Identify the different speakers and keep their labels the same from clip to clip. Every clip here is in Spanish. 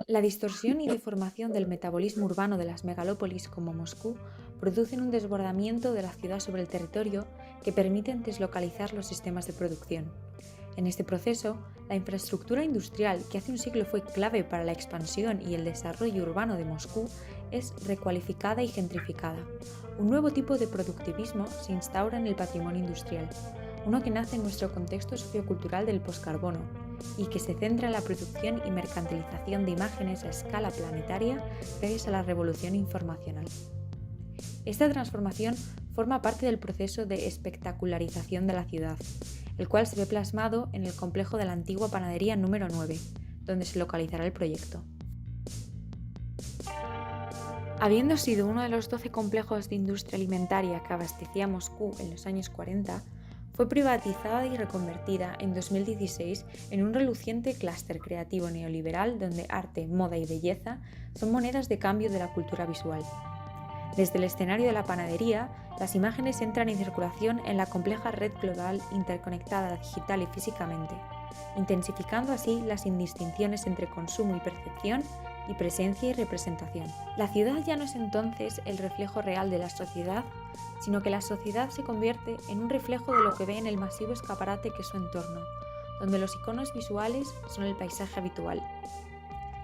Speaker 1: La distorsión y deformación del metabolismo urbano de las megalópolis como Moscú producen un desbordamiento de la ciudad sobre el territorio que permiten deslocalizar los sistemas de producción. En este proceso, la infraestructura industrial, que hace un siglo fue clave para la expansión y el desarrollo urbano de Moscú, es recualificada y gentrificada. Un nuevo tipo de productivismo se instaura en el patrimonio industrial, uno que nace en nuestro contexto sociocultural del poscarbono y que se centra en la producción y mercantilización de imágenes a escala planetaria gracias a la revolución informacional. Esta transformación forma parte del proceso de espectacularización de la ciudad, el cual se ve plasmado en el complejo de la antigua panadería número 9, donde se localizará el proyecto. Habiendo sido uno de los 12 complejos de industria alimentaria que abastecía Moscú en los años 40, fue privatizada y reconvertida en 2016 en un reluciente clúster creativo neoliberal donde arte, moda y belleza son monedas de cambio de la cultura visual. Desde el escenario de la panadería, las imágenes entran en circulación en la compleja red global interconectada digital y físicamente, intensificando así las indistinciones entre consumo y percepción y presencia y representación. La ciudad ya no es entonces el reflejo real de la sociedad, sino que la sociedad se convierte en un reflejo de lo que ve en el masivo escaparate que es su entorno, donde los iconos visuales son el paisaje habitual.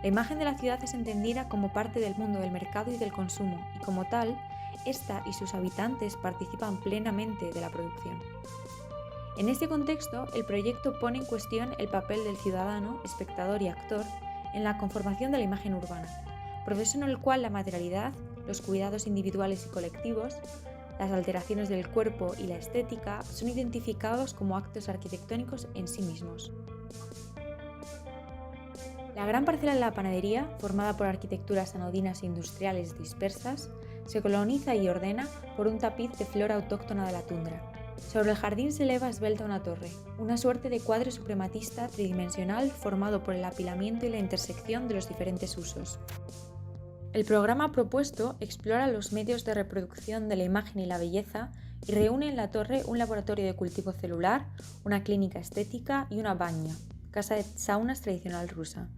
Speaker 1: La imagen de la ciudad es entendida como parte del mundo del mercado y del consumo, y como tal, esta y sus habitantes participan plenamente de la producción. En este contexto, el proyecto pone en cuestión el papel del ciudadano, espectador y actor en la conformación de la imagen urbana, proceso en el cual la materialidad, los cuidados individuales y colectivos, las alteraciones del cuerpo y la estética son identificados como actos arquitectónicos en sí mismos. La gran parcela de la panadería, formada por arquitecturas anodinas e industriales dispersas, se coloniza y ordena por un tapiz de flora autóctona de la tundra. Sobre el jardín se eleva esbelta una torre, una suerte de cuadro suprematista tridimensional formado por el apilamiento y la intersección de los diferentes usos. El programa propuesto explora los medios de reproducción de la imagen y la belleza y reúne en la torre un laboratorio de cultivo celular, una clínica estética y una baña, casa de saunas tradicional rusa.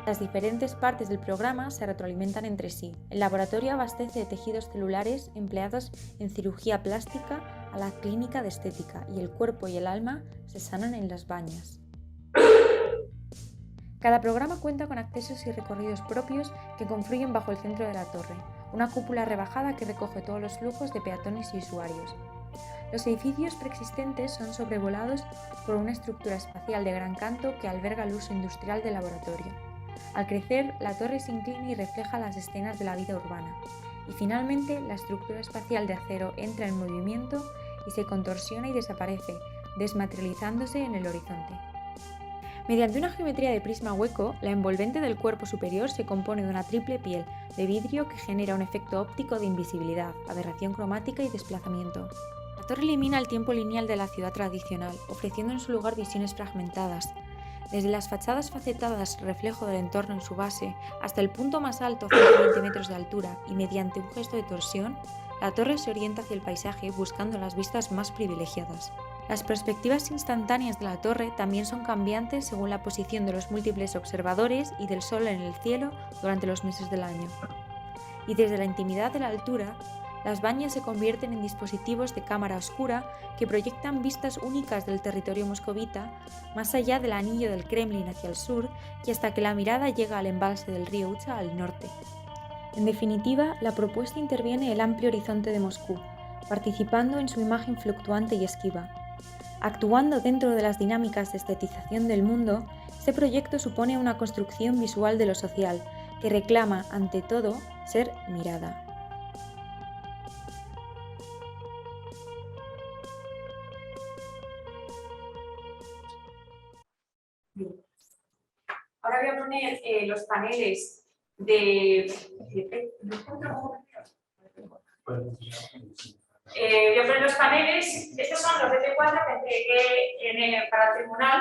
Speaker 1: Las diferentes partes del programa se retroalimentan entre sí. El laboratorio abastece de tejidos celulares empleados en cirugía plástica a la clínica de estética y el cuerpo y el alma se sanan en las bañas. Cada programa cuenta con accesos y recorridos propios que confluyen bajo el centro de la torre, una cúpula rebajada que recoge todos los flujos de peatones y usuarios. Los edificios preexistentes son sobrevolados por una estructura espacial de gran canto que alberga el uso industrial del laboratorio. Al crecer, la torre se inclina y refleja las escenas de la vida urbana. Y finalmente, la estructura espacial de acero entra en movimiento y se contorsiona y desaparece, desmaterializándose en el horizonte. Mediante una geometría de prisma hueco, la envolvente del cuerpo superior se compone de una triple piel de vidrio que genera un efecto óptico de invisibilidad, aberración cromática y desplazamiento. La torre elimina el tiempo lineal de la ciudad tradicional, ofreciendo en su lugar visiones fragmentadas. Desde las fachadas facetadas reflejo del entorno en su base hasta el punto más alto a 120 metros de altura y mediante un gesto de torsión, la torre se orienta hacia el paisaje buscando las vistas más privilegiadas. Las perspectivas instantáneas de la torre también son cambiantes según la posición de los múltiples observadores y del sol en el cielo durante los meses del año. Y desde la intimidad de la altura, las bañas se convierten en dispositivos de cámara oscura que proyectan vistas únicas del territorio moscovita, más allá del anillo del Kremlin hacia el sur y hasta que la mirada llega al embalse del río Ucha al norte. En definitiva, la propuesta interviene el amplio horizonte de Moscú, participando en su imagen fluctuante y esquiva. Actuando dentro de las dinámicas de estetización del mundo, este proyecto supone una construcción visual de lo social que reclama, ante todo, ser mirada.
Speaker 2: Ahora voy a poner los paneles de... voy a poner los paneles, estos son los de T4 que entregué para el tribunal.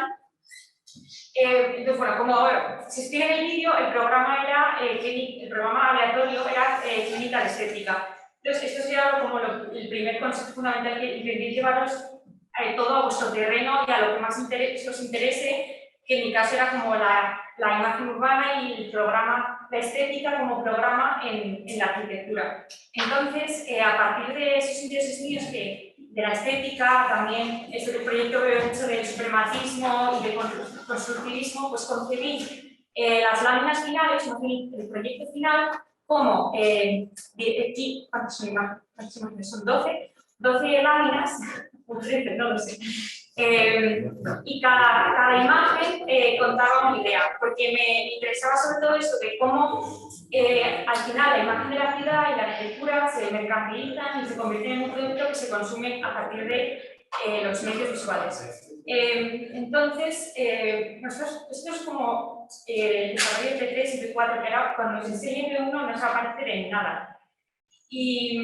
Speaker 2: Entonces, bueno, como se explica en el vídeo, el programa aleatorio era clínica de estética. Entonces, esto sería como el primer consejo fundamental que intentéis llevaros todo a vuestro terreno y a lo que más os interese, que en mi caso era como la imagen urbana y el programa, la estética como programa en la arquitectura. Entonces, a partir de esos estudios de la estética, también el proyecto veo mucho del supremacismo y del constructivismo, pues concebí las láminas finales, el proyecto final, como, aquí, ¿cuántas son imágenes? Son 12 láminas, o 13, no lo sé. Y cada imagen contaba una idea, porque me interesaba sobre todo esto de cómo al final la imagen de la ciudad y la arquitectura se mercantilizan y se convierten en un producto que se consume a partir de los medios visuales. Entonces, esto es como el desarrollo de P3 y P4, que era cuando se enseña P1 no se va a aparecer en nada. Y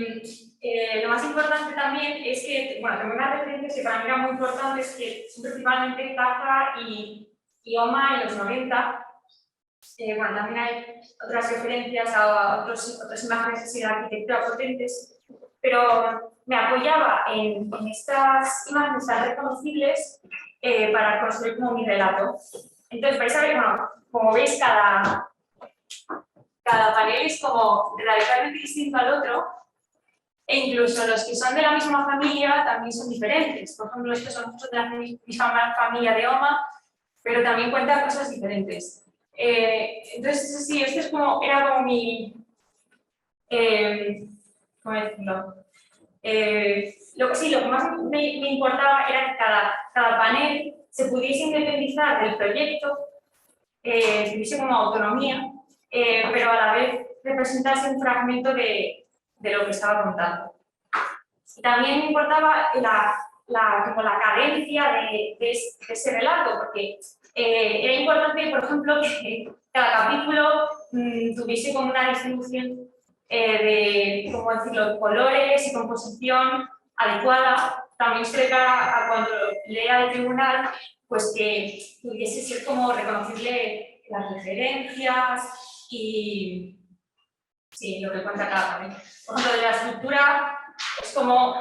Speaker 2: lo más importante también es que, bueno, tengo unas referencias que para mí eran muy importantes, que son principalmente Caza y OMA en los 90. Bueno, también hay otras referencias a otras imágenes así de arquitectura potentes, pero me apoyaba en estas imágenes tan reconocibles para construir como mi relato. Entonces vais a ver, bueno, como veis, cada panel es como radicalmente distinto al otro, e incluso los que son de la misma familia también son diferentes. Por ejemplo, estos son muchos de la misma familia de OMA, pero también cuentan cosas diferentes. Entonces, sí, este es como, era como mi, ¿cómo decirlo? Lo que más me importaba era que cada panel se pudiese independizar del proyecto, tuviese como autonomía, pero a la vez representase un fragmento de lo que estaba contando. Y también me importaba como la cadencia de ese relato, porque era importante, por ejemplo, que cada capítulo tuviese como una distribución de, ¿cómo decirlo?, colores y composición adecuada. También se a cuando lea el tribunal, pues que pudiese ser como reconocible las referencias y sí, lo que cuenta cada panel. Por ejemplo, de la estructura es como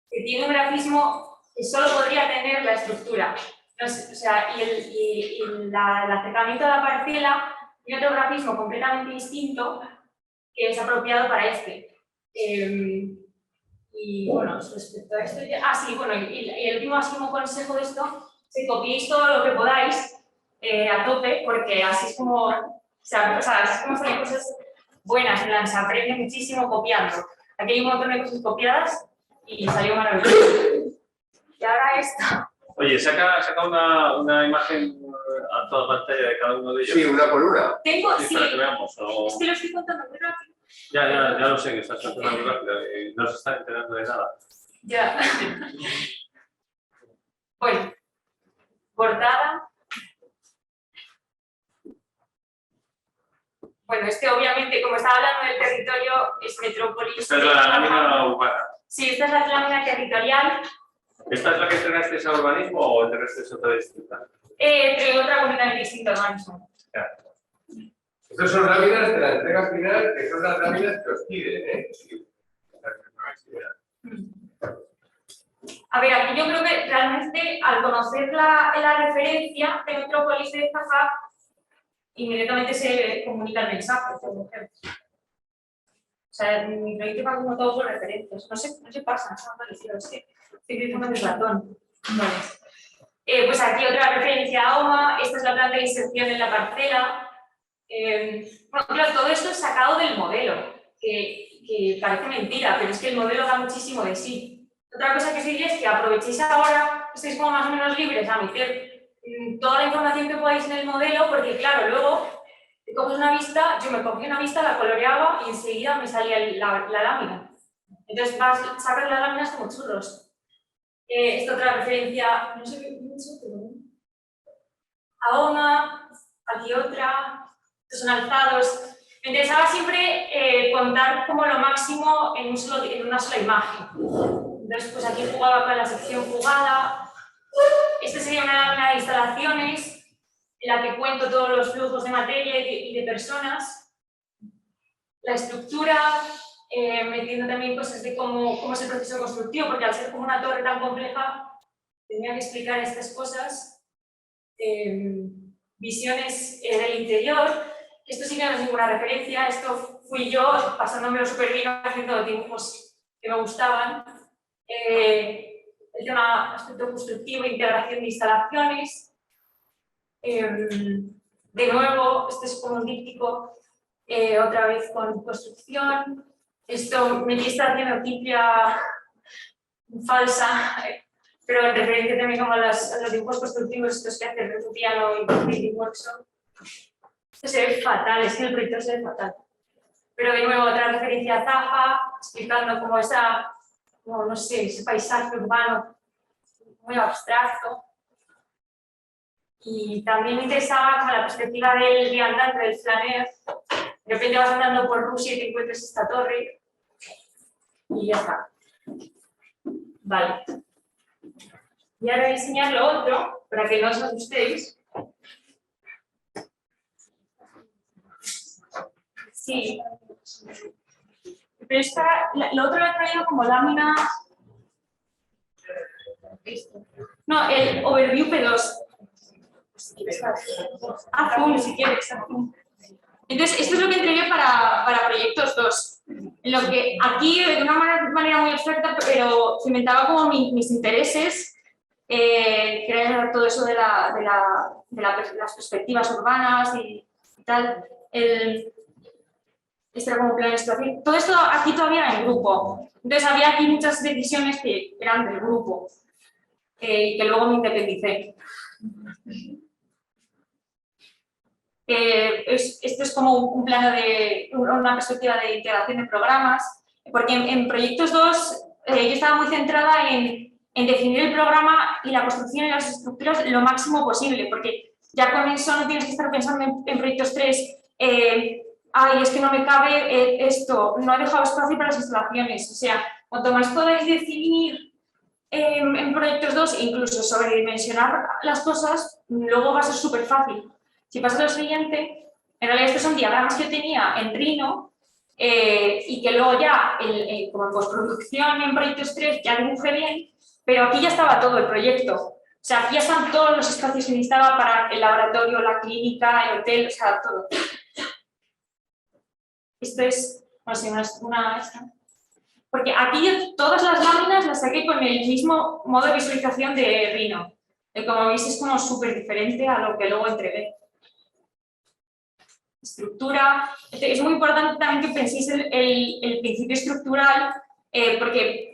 Speaker 2: que tiene un grafismo que solo podría tener la estructura. O sea, y el acercamiento a la parcela tiene otro grafismo completamente distinto que es apropiado para este. Y bueno, respecto a esto ya... sí, bueno, y el último así como consejo de esto, si copiéis todo lo que podáis a tope, porque así es como... O sea, así es como salen cosas buenas, en plan, se aprende muchísimo copiando. Aquí hay un montón de cosas copiadas y salió maravilloso. Y ahora esto.
Speaker 3: Oye, saca una imagen a toda pantalla de cada uno de ellos.
Speaker 4: Sí, una por una.
Speaker 2: Tengo,
Speaker 3: sí.
Speaker 2: sí.
Speaker 3: Para que veamos. O...
Speaker 2: Es que lo estoy contando muy rápido.
Speaker 3: Ya lo sé, que estás contando muy rápido. No se está enterando de nada.
Speaker 2: Ya. Bueno, portada. Bueno, obviamente, como estaba hablando del territorio, es metrópolis.
Speaker 3: Esta es la lámina urbana.
Speaker 2: Sí, esta es la lámina territorial.
Speaker 3: ¿Esta es la que entregaste a urbanismo o entregaste otra distinta?
Speaker 2: Entre otra completamente distinta, urbanismo.
Speaker 3: Ya.
Speaker 4: Estas son láminas de la entrega final, que son las láminas que os piden, ¿eh?
Speaker 2: A ver, aquí yo creo que realmente al conocer la referencia de metrópolis de Zaha, inmediatamente se comunica el mensaje. O sea, mi proyecto va como todo por referencias. No se pasa, no me parecido, es que estoy diciendo de ratón. Vale. Pues aquí otra referencia a OMA, esta es la planta de inserción en la parcela. Bueno, claro, todo esto es sacado del modelo, que parece mentira, pero es que el modelo da muchísimo de sí. Otra cosa que os diría es que aprovechéis ahora, estáis como más o menos libres a meter toda la información que podáis en el modelo, porque claro, luego te coges una vista, yo me cogí una vista, la coloreaba y enseguida me salía la lámina. Entonces sacas las láminas como churros. Esta otra referencia, no sé qué mucho, pero a OMA, aquí otra, estos son alzados. Me interesaba siempre contar como lo máximo en una sola imagen. Entonces, pues aquí jugaba con la sección jugada. Esta sería una lámina de instalaciones en la que cuento todos los flujos de materia y de personas. La estructura, metiendo también cosas de cómo es el proceso constructivo, porque al ser como una torre tan compleja, tenía que explicar estas cosas. Visiones del interior. Esto sí que no es ninguna referencia, esto fui yo pasándomelo súper bien haciendo dibujos que me gustaban. El tema aspecto constructivo, integración de instalaciones. De nuevo, este es como un díptico, otra vez con construcción. Esto me está haciendo tipia falsa, pero en referencia también como a los dibujos constructivos, estos que hace Piano y Creative Workshop. Esto se ve fatal, es que el proyecto se ve fatal. Pero de nuevo, otra referencia a Zaha, explicando como esa, como, no sé, ese paisaje urbano muy abstracto. Y también me interesaba como la perspectiva del viandante, del flaner. De repente vas andando por Rusia y te encuentras esta torre. Y ya está. Vale. Y ahora voy a enseñar lo otro, para que no os asustéis. Sí. Pero lo otro lo he traído como lámina. No, el Overview P2. Azul, si quieres, azul. Entonces, esto es lo que entregué para proyectos 2. Lo que aquí, de una manera muy abstracta, pero cimentaba como mis intereses, que era todo eso de las perspectivas urbanas y tal. Este era como plan de situación. Todo esto aquí todavía en el grupo. Entonces, había aquí muchas decisiones que eran del grupo, que luego me independicé. Esto es como un plano de una perspectiva de integración de programas, porque en proyectos 2 yo estaba muy centrada en definir el programa y la construcción y las estructuras lo máximo posible, porque ya con eso no tienes que estar pensando en proyectos 3, ay, es que no me cabe esto, no he dejado espacio para las instalaciones. O sea, cuanto más podáis definir en proyectos 2, incluso sobredimensionar las cosas, luego va a ser súper fácil. Si pasa lo siguiente, en realidad estos son diagramas que yo tenía en Rhino y que luego ya, como en postproducción en proyectos 3, ya dibujé bien, pero aquí ya estaba todo el proyecto. O sea, aquí ya están todos los espacios que necesitaba para el laboratorio, la clínica, el hotel, o sea, todo. Esto es, no sé, una porque aquí yo todas las láminas las saqué con el mismo modo de visualización de Rhino. Como veis, es como súper diferente a lo que luego entregué. Estructura. Es muy importante también que penséis el principio estructural, porque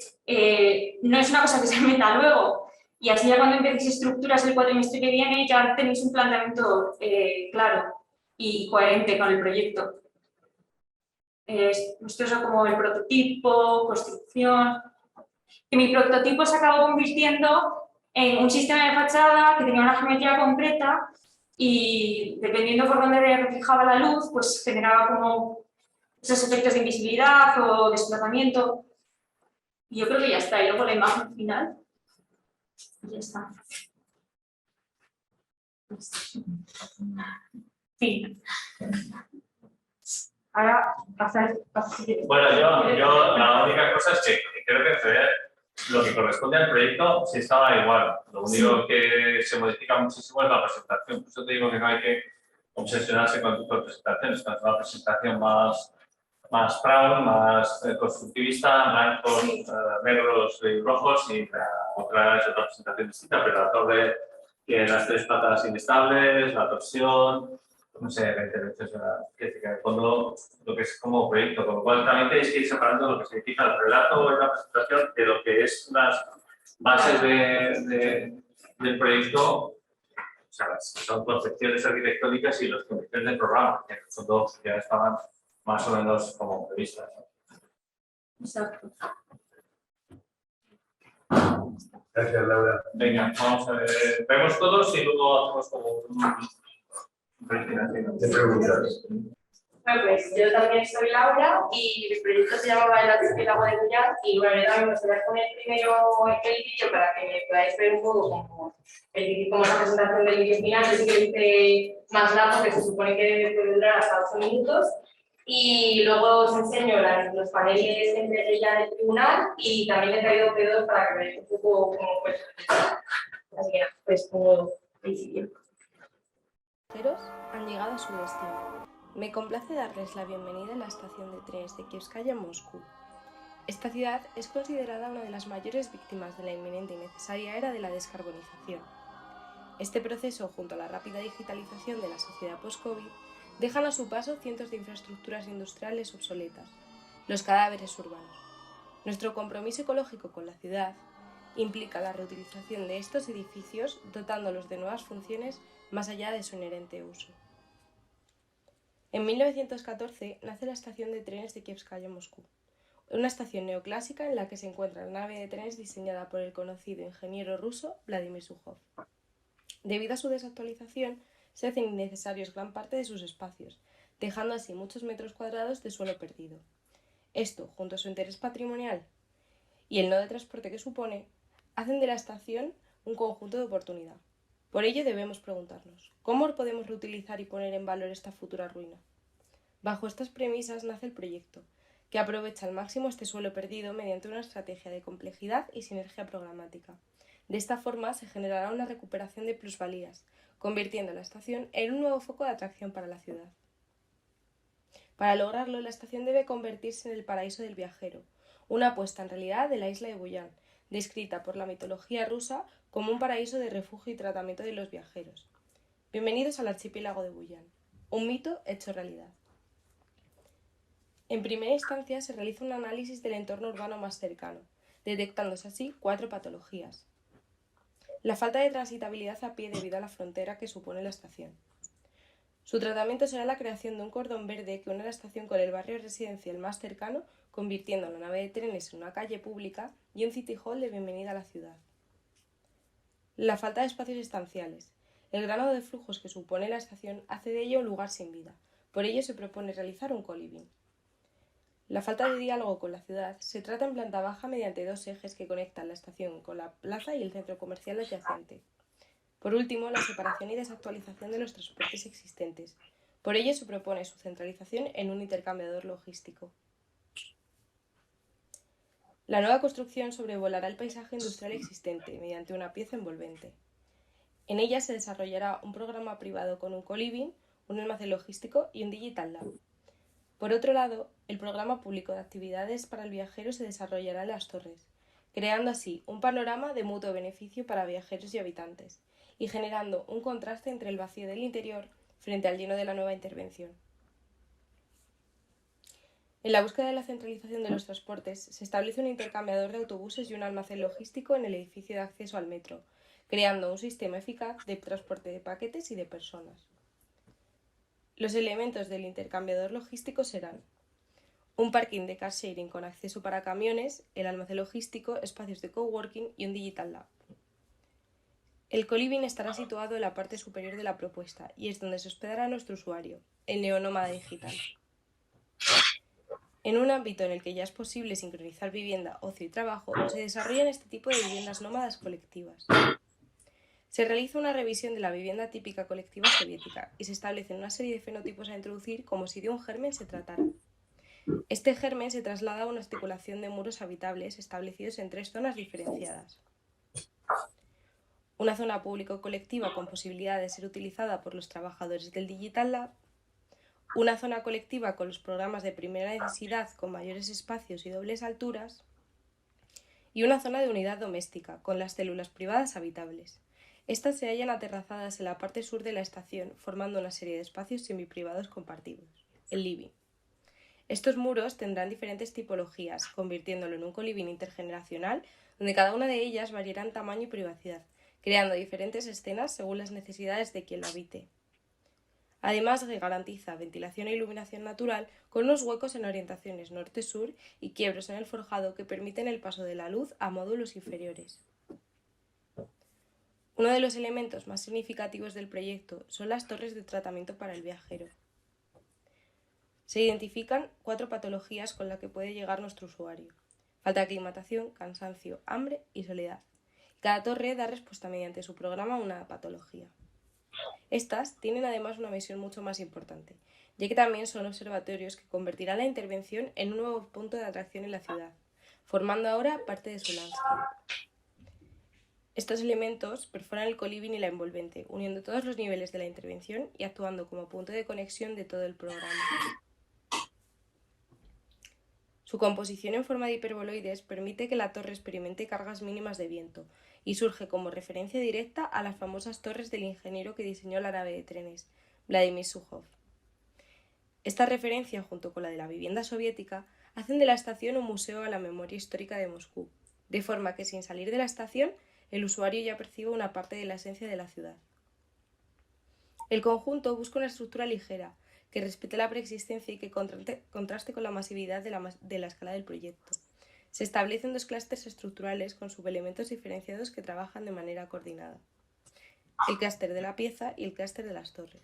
Speaker 2: no es una cosa que se meta luego. Y así ya cuando empecéis estructuras el cuatrimestre que viene, ya tenéis un planteamiento claro y coherente con el proyecto. Esto es como el prototipo, construcción. Que mi prototipo se acabó convirtiendo en un sistema de fachada que tenía una geometría concreta y dependiendo por dónde reflejaba la luz, pues generaba como esos efectos de invisibilidad o desplazamiento. Y yo creo que ya está. Y luego la imagen final. Y ya está. Fin. Ahora pasar.
Speaker 3: Bueno, yo la única cosa es que creo que Feder, lo que corresponde al proyecto sí estaba igual. Lo único que se modifica muchísimo es la presentación. Por eso te digo que no hay que obsesionarse con el tipo de presentaciones. Es una presentación más proud, más constructivista, blancos, negros y rojos, y otra es otra presentación distinta, pero la torre tiene las 3 patas inestables, la torsión, no sé, la intervención, que en el fondo lo que es como proyecto, con lo cual también tenéis que ir separando lo que significa el relato y la presentación de lo que es las bases del proyecto, o sea, son concepciones arquitectónicas y las condiciones del programa, que en el fondo ya estaban más o menos como previstas.
Speaker 2: Exacto.
Speaker 4: Gracias, Laura.
Speaker 3: Venga, vamos a ver, vemos todos y luego hacemos como un presentación.
Speaker 4: ¿Qué preguntas?
Speaker 5: Bueno, pues yo también soy Laura y mi proyecto se llamaba El archipiélago de Guyán y bueno, yo también me gustaría poner primero el vídeo para que me podáis ver un poco como la presentación del vídeo final. Yo sí que hice más largo, que se supone que debe durar hasta 8 minutos. Y luego os enseño los paneles en verde ya del tribunal y también he traído P2 para que veáis un poco cómo puede ser. Así que, pues, como principio.
Speaker 6: Viajeros han llegado a su destino. Me complace darles la bienvenida en la estación de trenes de Kievskaya, Moscú. Esta ciudad es considerada una de las mayores víctimas de la inminente y necesaria era de la descarbonización. Este proceso, junto a la rápida digitalización de la sociedad post-COVID, dejan a su paso cientos de infraestructuras industriales obsoletas, los cadáveres urbanos. Nuestro compromiso ecológico con la ciudad implica la reutilización de estos edificios, dotándolos de nuevas funciones más allá de su inherente uso. En 1914 nace la estación de trenes de Kievskaya, Moscú, una estación neoclásica en la que se encuentra la nave de trenes diseñada por el conocido ingeniero ruso Vladimir Zhukov. Debido a su desactualización, se hacen innecesarios gran parte de sus espacios, dejando así muchos metros cuadrados de suelo perdido. Esto, junto a su interés patrimonial y el no de transporte que supone, hacen de la estación un conjunto de oportunidad. Por ello debemos preguntarnos, ¿cómo podemos reutilizar y poner en valor esta futura ruina? Bajo estas premisas nace el proyecto, que aprovecha al máximo este suelo perdido mediante una estrategia de complejidad y sinergia programática. De esta forma se generará una recuperación de plusvalías, convirtiendo la estación en un nuevo foco de atracción para la ciudad. Para lograrlo, la estación debe convertirse en el paraíso del viajero, una apuesta en realidad de la isla de Buyan, descrita por la mitología rusa como un paraíso de refugio y tratamiento de los viajeros. Bienvenidos al archipiélago de Buyan, un mito hecho realidad. En primera instancia se realiza un análisis del entorno urbano más cercano, detectándose así 4 patologías. La falta de transitabilidad a pie debido a la frontera que supone la estación. Su tratamiento será la creación de un cordón verde que une la estación con el barrio residencial más cercano, convirtiendo la nave de trenes en una calle pública y un city hall de bienvenida a la ciudad. La falta de espacios estanciales. El grado de flujos que supone la estación hace de ello un lugar sin vida. Por ello se propone realizar un co-living. La falta de diálogo con la ciudad se trata en planta baja mediante 2 ejes que conectan la estación con la plaza y el centro comercial adyacente. Por último, la separación y desactualización de los transportes existentes. Por ello se propone su centralización en un intercambiador logístico. La nueva construcción sobrevolará el paisaje industrial existente mediante una pieza envolvente. En ella se desarrollará un programa privado con un co-living, un almacén logístico y un digital lab. Por otro lado, el programa público de actividades para el viajero se desarrollará en las torres, creando así un panorama de mutuo beneficio para viajeros y habitantes, y generando un contraste entre el vacío del interior frente al lleno de la nueva intervención. En la búsqueda de la centralización de los transportes, se establece un intercambiador de autobuses y un almacén logístico en el edificio de acceso al metro, creando un sistema eficaz de transporte de paquetes y de personas. Los elementos del intercambiador logístico serán un parking de car sharing con acceso para camiones, el almacén logístico, espacios de coworking y un digital lab. El co-living estará situado en la parte superior de la propuesta y es donde se hospedará nuestro usuario, el neonómada digital. En un ámbito en el que ya es posible sincronizar vivienda, ocio y trabajo, se desarrollan este tipo de viviendas nómadas colectivas. Se realiza una revisión de la vivienda típica colectiva soviética y se establecen una serie de fenotipos a introducir como si de un germen se tratara. Este germen se traslada a una articulación de muros habitables establecidos en 3 zonas diferenciadas. Una zona público-colectiva con posibilidad de ser utilizada por los trabajadores del Digital Lab, una zona colectiva con los programas de primera necesidad con mayores espacios y dobles alturas, y una zona de unidad doméstica con las células privadas habitables. Estas se hallan aterrazadas en la parte sur de la estación, formando una serie de espacios semiprivados compartidos, el living. Estos muros tendrán diferentes tipologías, convirtiéndolo en un co-living intergeneracional, donde cada una de ellas variará en tamaño y privacidad, creando diferentes escenas según las necesidades de quien lo habite. Además, garantiza ventilación e iluminación natural con unos huecos en orientaciones norte-sur y quiebros en el forjado que permiten el paso de la luz a módulos inferiores. Uno de los elementos más significativos del proyecto son las torres de tratamiento para el viajero. Se identifican 4 patologías con las que puede llegar nuestro usuario: falta de aclimatación, cansancio, hambre y soledad. Cada torre da respuesta mediante su programa a una patología. Estas tienen además una misión mucho más importante, ya que también son observatorios que convertirán la intervención en un nuevo punto de atracción en la ciudad, formando ahora parte de su landscape. Estos elementos perforan el coliving y la envolvente, uniendo todos los niveles de la intervención y actuando como punto de conexión de todo el programa. Su composición en forma de hiperboloides permite que la torre experimente cargas mínimas de viento y surge como referencia directa a las famosas torres del ingeniero que diseñó la nave de trenes, Vladimir Zhukov. Esta referencia, junto con la de la vivienda soviética, hacen de la estación un museo a la memoria histórica de Moscú, de forma que sin salir de la estación, el usuario ya percibe una parte de la esencia de la ciudad. El conjunto busca una estructura ligera, que respete la preexistencia y que contraste con la masividad de la escala del proyecto. Se establecen dos clústeres estructurales con subelementos diferenciados que trabajan de manera coordinada: el clúster de la pieza y el clúster de las torres.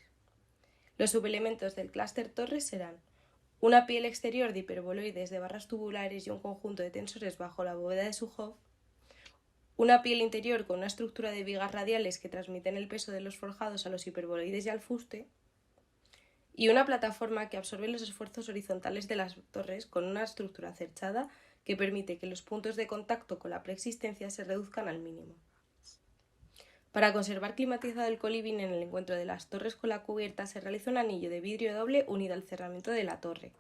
Speaker 6: Los subelementos del clúster torres serán una piel exterior de hiperboloides de barras tubulares y un conjunto de tensores bajo la bóveda de Zhukov, una piel interior con una estructura de vigas radiales que transmiten el peso de los forjados a los hiperboloides y al fuste, y una plataforma que absorbe los esfuerzos horizontales de las torres con una estructura acerchada que permite que los puntos de contacto con la preexistencia se reduzcan al mínimo. Para conservar climatizado el coliving en el encuentro de las torres con la cubierta se realiza un anillo de vidrio doble unido al cerramiento de la torre.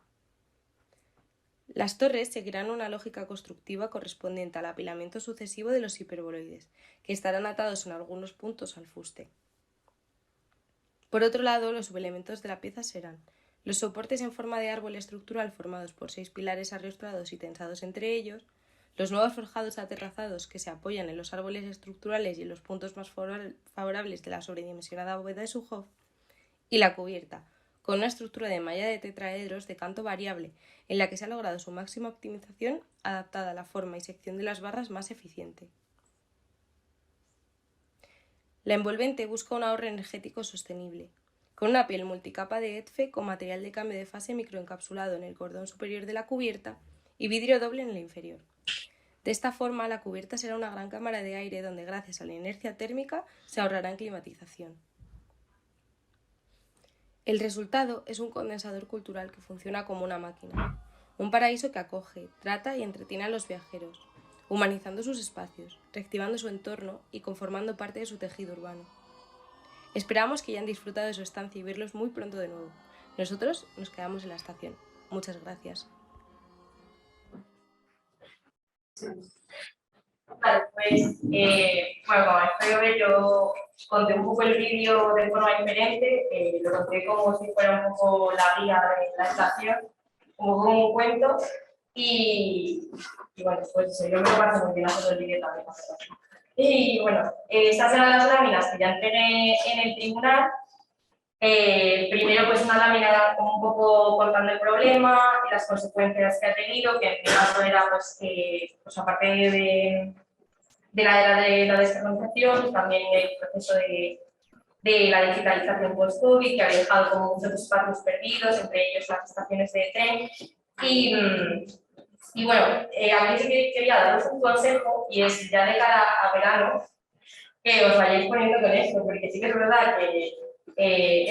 Speaker 6: Las torres seguirán una lógica constructiva correspondiente al apilamiento sucesivo de los hiperboloides, que estarán atados en algunos puntos al fuste. Por otro lado, los subelementos de la pieza serán los soportes en forma de árbol estructural formados por 6 pilares arrostrados y tensados entre ellos, los nuevos forjados aterrazados que se apoyan en los árboles estructurales y en los puntos más favorables de la sobredimensionada bóveda de Zhukov, y la cubierta, con una estructura de malla de tetraedros de canto variable, en la que se ha logrado su máxima optimización adaptada a la forma y sección de las barras más eficiente. La envolvente busca un ahorro energético sostenible, con una piel multicapa de ETFE con material de cambio de fase microencapsulado en el cordón superior de la cubierta y vidrio doble en el inferior. De esta forma, la cubierta será una gran cámara de aire donde, gracias a la inercia térmica, se ahorrará en climatización. El resultado es un condensador cultural que funciona como una máquina, un paraíso que acoge, trata y entretiene a los viajeros, humanizando sus espacios, reactivando su entorno y conformando parte de su tejido urbano. Esperamos que hayan disfrutado de su estancia y verlos muy pronto de nuevo. Nosotros nos quedamos en la estación. Muchas gracias.
Speaker 5: Vale, pues, como espero ver, yo conté un poco el vídeo de forma diferente, lo conté como si fuera un poco la guía de la estación, un poco como un cuento, y bueno, pues yo me lo paso muy bien haciendo el vídeo también. Y bueno, estas eran las láminas que ya entregué en el tribunal. Primero, pues una lámina como un poco contando el problema y las consecuencias que ha tenido, que en mi caso era pues aparte de la era de la descarbonización, también el proceso de la digitalización post-COVID, que ha dejado como muchos espacios perdidos, entre ellos las estaciones de tren. Y bueno, a mí sí que quería daros un consejo, y es ya de cara a verano, que os vayáis poniendo con esto, porque sí que es verdad que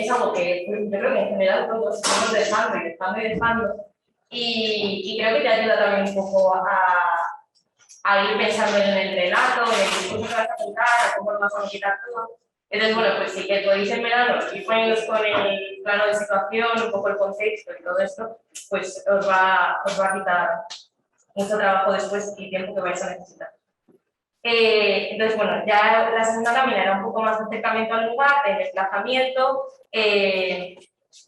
Speaker 5: es algo que yo creo que en general todos estamos dejando, y creo que te ayuda también un poco a ir pensando en el relato, en el discurso que vas a contar, a cómo lo vas a quitar todo. Entonces, bueno, pues sí que podéis en verano ir poniéndoos con el plano de situación, un poco el contexto y todo esto, pues os va a quitar mucho trabajo después y tiempo que vais a necesitar. Entonces, bueno, ya la segunda lámina era un poco más de acercamiento al lugar, de desplazamiento.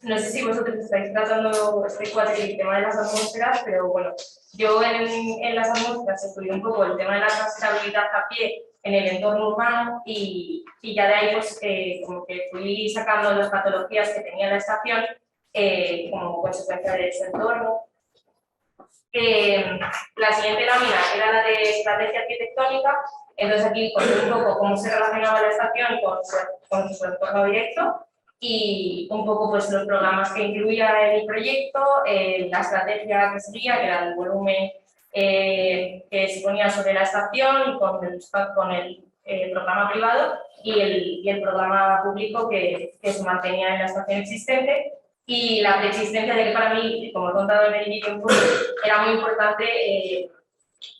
Speaker 5: No sé si vosotros estáis tratando este cuatro el tema de las atmósferas, pero bueno, yo en las atmósferas estudié un poco el tema de la transitabilidad a pie en el entorno urbano y ya de ahí pues como que fui sacando las patologías que tenía la estación como consecuencia de su entorno. La siguiente lámina era la de estrategia arquitectónica, entonces aquí conté un poco cómo se relacionaba la estación con su entorno directo y un poco pues los programas que incluía el proyecto, la estrategia que seguía, que era el volumen que se ponía sobre la estación con el programa privado y el programa público que se mantenía en la estación existente. Y la preexistencia de que para mí, como he contado en el vídeo un poco, era muy importante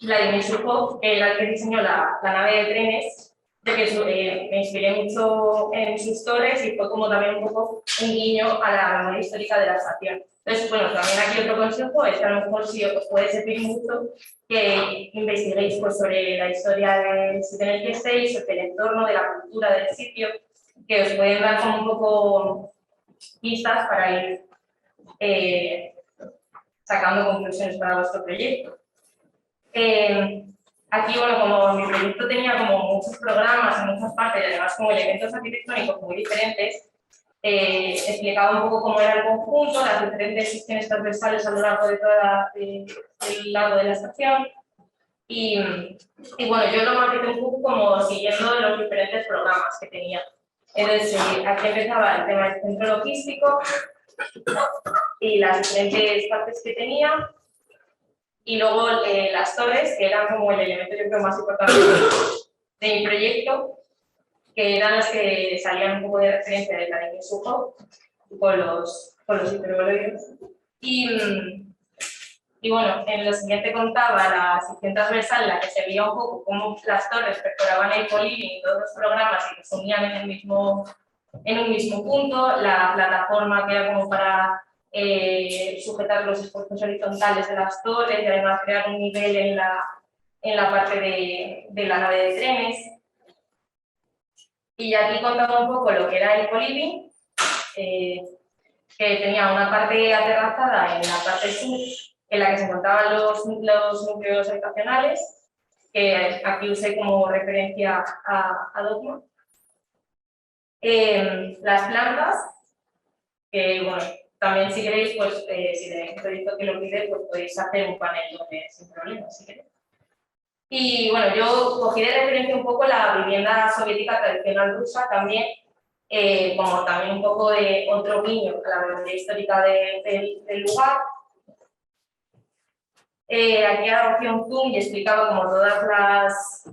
Speaker 5: Vladimir Sukhov, el que diseñó la nave de trenes, de que me inspiré mucho en sus torres y fue como también un poco un guiño a la memoria histórica de la estación. Entonces, bueno, también aquí otro consejo es que a lo mejor si os puede servir mucho que investiguéis pues, sobre la historia del sitio en el que estéis, sobre el entorno, de la cultura del sitio, que os pueden dar como un poco pistas para ir sacando conclusiones para vuestro proyecto. Aquí, bueno, como mi proyecto tenía como muchos programas en muchas partes y además como elementos arquitectónicos muy diferentes, explicaba un poco cómo era el conjunto, las diferentes secciones transversales a lo largo de el lado de la estación y bueno, yo lo mapeé un poco como siguiendo los diferentes programas que tenía. Entonces, aquí empezaba el tema del centro logístico y las diferentes partes que tenía. Y luego las torres, que eran como el elemento yo creo más importante de mi proyecto, que eran las que salían un poco de referencia de Vladimir Sukhov con los hiperboloides. Y bueno, en lo siguiente contaba la sección transversal en la que se veía un poco cómo las torres perforaban el co-living y todos los programas y que se unían en un mismo punto, la plataforma que era como para sujetar los esfuerzos horizontales de las torres y además crear un nivel en la parte de la nave de trenes. Y aquí contaba un poco lo que era el co-living, que tenía una parte aterrazada en la parte sur, en la que se encontraban los núcleos habitacionales, que aquí usé como referencia a Dogma. Las plantas, que bueno, también si queréis, pues si tenéis un proyecto que lo pide, pues podéis hacer un panel sin problema, si queréis. Y bueno, yo cogí de referencia un poco la vivienda soviética tradicional rusa también, como también un poco de otro guiño a la memoria histórica del lugar. Aquí hacía un zoom y explicaba como todos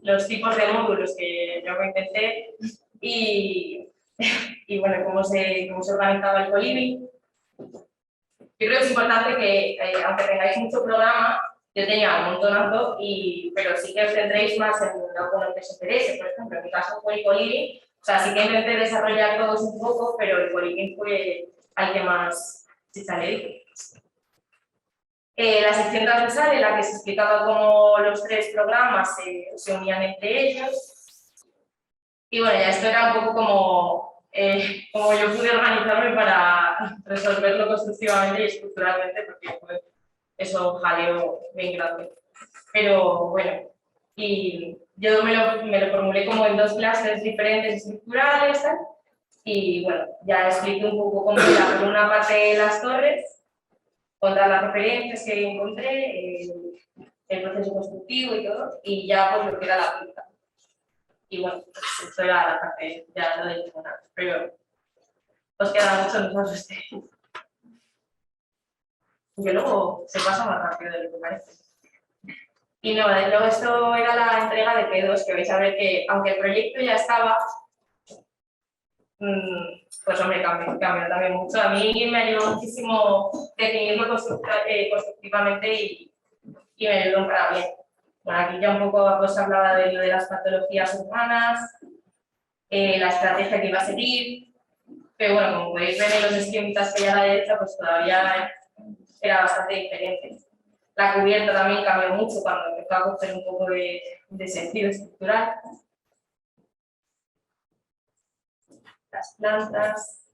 Speaker 5: los tipos de módulos que yo me inventé y bueno, cómo se organizaba el co-living. Yo creo que es importante que, aunque tengáis mucho programa, yo tenía un montonazo, pero sí que os tendréis más en alguno que os interese. Por ejemplo, en mi caso fue el co-living, o sea, sí que intenté desarrollar todos un poco, pero el co-living fue al que más chicha le di. La sección transversal en la que se explicaba cómo los tres programas se unían entre ellos. Y bueno, ya esto era un poco como yo pude organizarme para resolverlo constructivamente y estructuralmente, porque pues, eso jaleo bien grande. Pero bueno, y yo me lo formulé como en dos clases diferentes estructurales, ¿sabes? Y bueno, ya expliqué un poco cómo era por una parte de las torres, contar las referencias que encontré, el proceso constructivo y todo, y ya pues lo que era la pinta. Y bueno, pues esto era la parte, ya lo de nada, pero os queda mucho, no os asustéis. Que luego se pasa más rápido de lo que parece. Y no, luego esto era la entrega de P2, que vais a ver que, aunque el proyecto ya estaba, pues hombre, cambió también mucho. A mí me ayudó muchísimo definirlo constructivamente y me ayudó para bien. Bueno, aquí ya un poco pues, hablaba de lo de las patologías urbanas, la estrategia que iba a seguir, pero bueno, como podéis ver en los esquemitas que hay a la derecha, pues todavía era bastante diferente. La cubierta también cambió mucho cuando empezó a coger un poco de sentido estructural. Las plantas.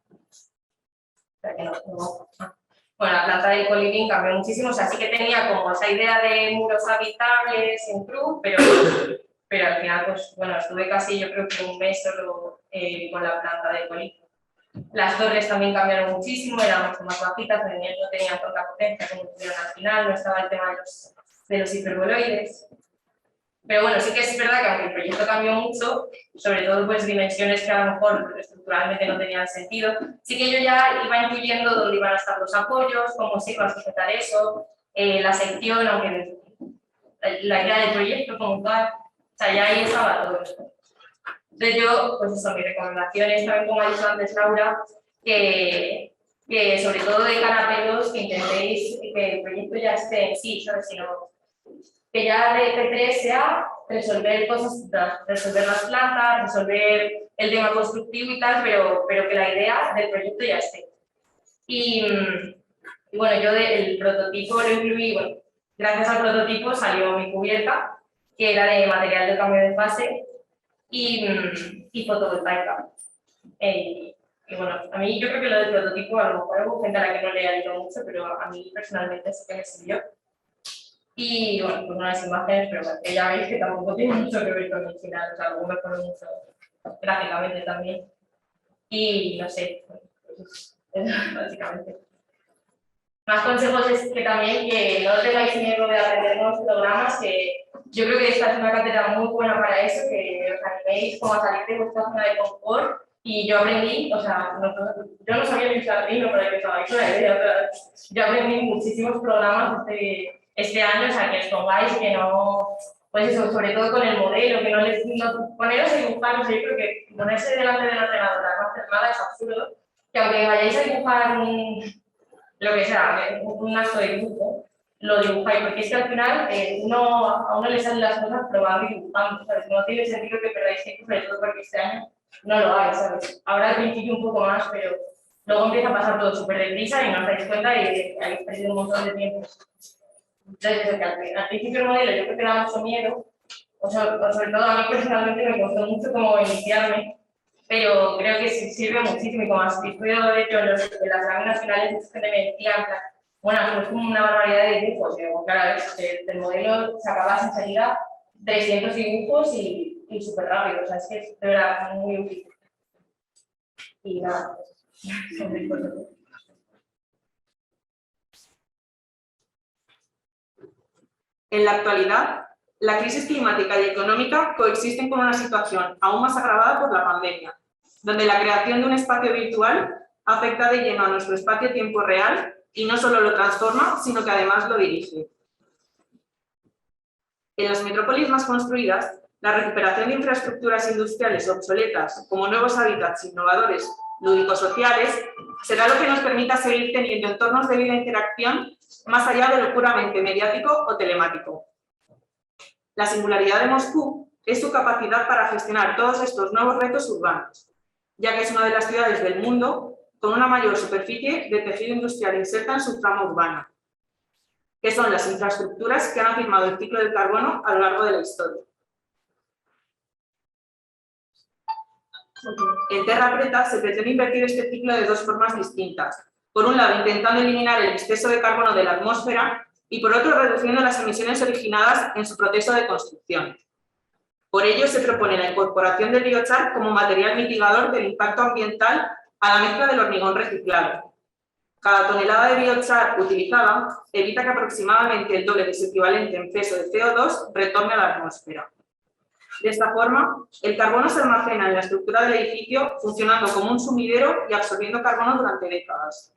Speaker 5: Bueno, la planta del co-living cambió muchísimo, o sea, sí que tenía como esa idea de muros habitables en cruz, pero al final, pues bueno, estuve casi, yo creo que un mes solo con la planta del co-living. Las torres también cambiaron muchísimo, eran mucho más bajitas, no tenían tanta potencia como tuvieron al final, no estaba el tema de los hiperboloides. Pero bueno, sí que es verdad que aunque el proyecto cambió mucho, sobre todo pues dimensiones que a lo mejor estructuralmente no tenían sentido, sí que yo ya iba incluyendo dónde iban a estar los apoyos, cómo se iba a sujetar eso, la sección, aunque la idea del proyecto como tal, o sea, ya ahí estaba todo esto. Entonces yo, pues eso, mi recomendación es también, como ha dicho antes Laura, que que sobre todo de cara a P2, que intentéis que el proyecto ya esté en sí, ¿sabes? Sino que ya de P3 sea resolver cosas, resolver las plantas, resolver el tema constructivo y tal, pero que la idea del proyecto ya esté. Y bueno, yo el prototipo lo incluí, bueno, gracias al prototipo salió mi cubierta, que era de material de cambio de fase y fotovoltaica. Y bueno, a mí yo creo que lo del prototipo, a lo mejor hubo gente a la que no le ha ido mucho, pero a mí personalmente sí que me sirvió. Y bueno, pues unas imágenes, pero bueno, que ya veis que tampoco tiene mucho que ver con el final, o sea, algo me pone mucho gráficamente también. Y no sé, pues, básicamente. Más consejos es que también que no tengáis miedo de aprender nuevos programas, que yo creo que esta es una cátedra muy buena para eso, que os animéis como a salir de vuestra zona de confort. Y yo aprendí, o sea, yo no sabía ni usar Rhino para que os hagáis una idea, pero yo aprendí muchísimos programas este año, o sea, que os pongáis, que no, pues eso, sobre todo con el modelo, que poneros a dibujar, o sea, yo creo que ponerse delante del ordenador a no hacer nada es absurdo, que aunque vayáis a dibujar lo que sea, un acto de dibujo, lo dibujáis, porque es que al final a uno le salen las cosas probando y dibujando, ¿sabes? No tiene sentido que perdáis tiempo, sobre todo porque este año no lo hagáis, ¿sabes? Ahora al principio un poco más, pero luego empieza a pasar todo súper deprisa y no os dais cuenta y habéis perdido un montón de tiempo. Entonces, eso, que al principio el modelo yo creo que da mucho miedo, o sobre todo a mí personalmente me costó mucho como iniciarme, pero creo que sirve muchísimo y como estudio de hecho en las láminas finales es que me decían, bueno, es como una barbaridad de dibujos, digo, claro, el modelo sacabas enseguida 300 dibujos y súper rápido, o sea, es que de verdad muy útil. Y nada, sobre todo.
Speaker 7: En la actualidad, la crisis climática y económica coexisten con una situación aún más agravada por la pandemia, donde la creación de un espacio virtual afecta de lleno a nuestro espacio-tiempo real y no solo lo transforma, sino que además lo dirige. En las metrópolis más construidas, la recuperación de infraestructuras industriales obsoletas como nuevos hábitats innovadores lúdico-sociales será lo que nos permita seguir teniendo entornos de vida e interacción más allá de lo puramente mediático o telemático. La singularidad de Moscú es su capacidad para gestionar todos estos nuevos retos urbanos, ya que es una de las ciudades del mundo con una mayor superficie de tejido industrial inserta en su trama urbana, que son las infraestructuras que han afirmado el ciclo del carbono a lo largo de la historia. En Terra Preta se pretende invertir este ciclo de dos formas distintas. Por un lado, intentando eliminar el exceso de carbono de la atmósfera y por otro, reduciendo las emisiones originadas en su proceso de construcción. Por ello, se propone la incorporación del biochar como material mitigador del impacto ambiental a la mezcla del hormigón reciclado. Cada tonelada de biochar utilizada evita que aproximadamente el doble de su equivalente en peso de CO2 retorne a la atmósfera. De esta forma, el carbono se almacena en la estructura del edificio, funcionando como un sumidero y absorbiendo carbono durante décadas.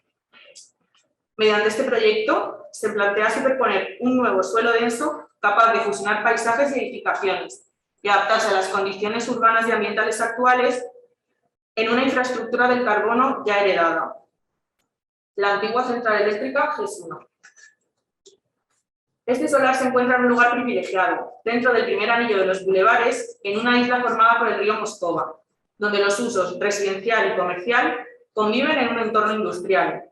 Speaker 7: Mediante este proyecto, se plantea superponer un nuevo suelo denso capaz de fusionar paisajes y edificaciones y adaptarse a las condiciones urbanas y ambientales actuales en una infraestructura del carbono ya heredada. La antigua central eléctrica GES-1. Este solar se encuentra en un lugar privilegiado, dentro del primer anillo de los bulevares, en una isla formada por el río Moscova, donde los usos residencial y comercial conviven en un entorno industrial.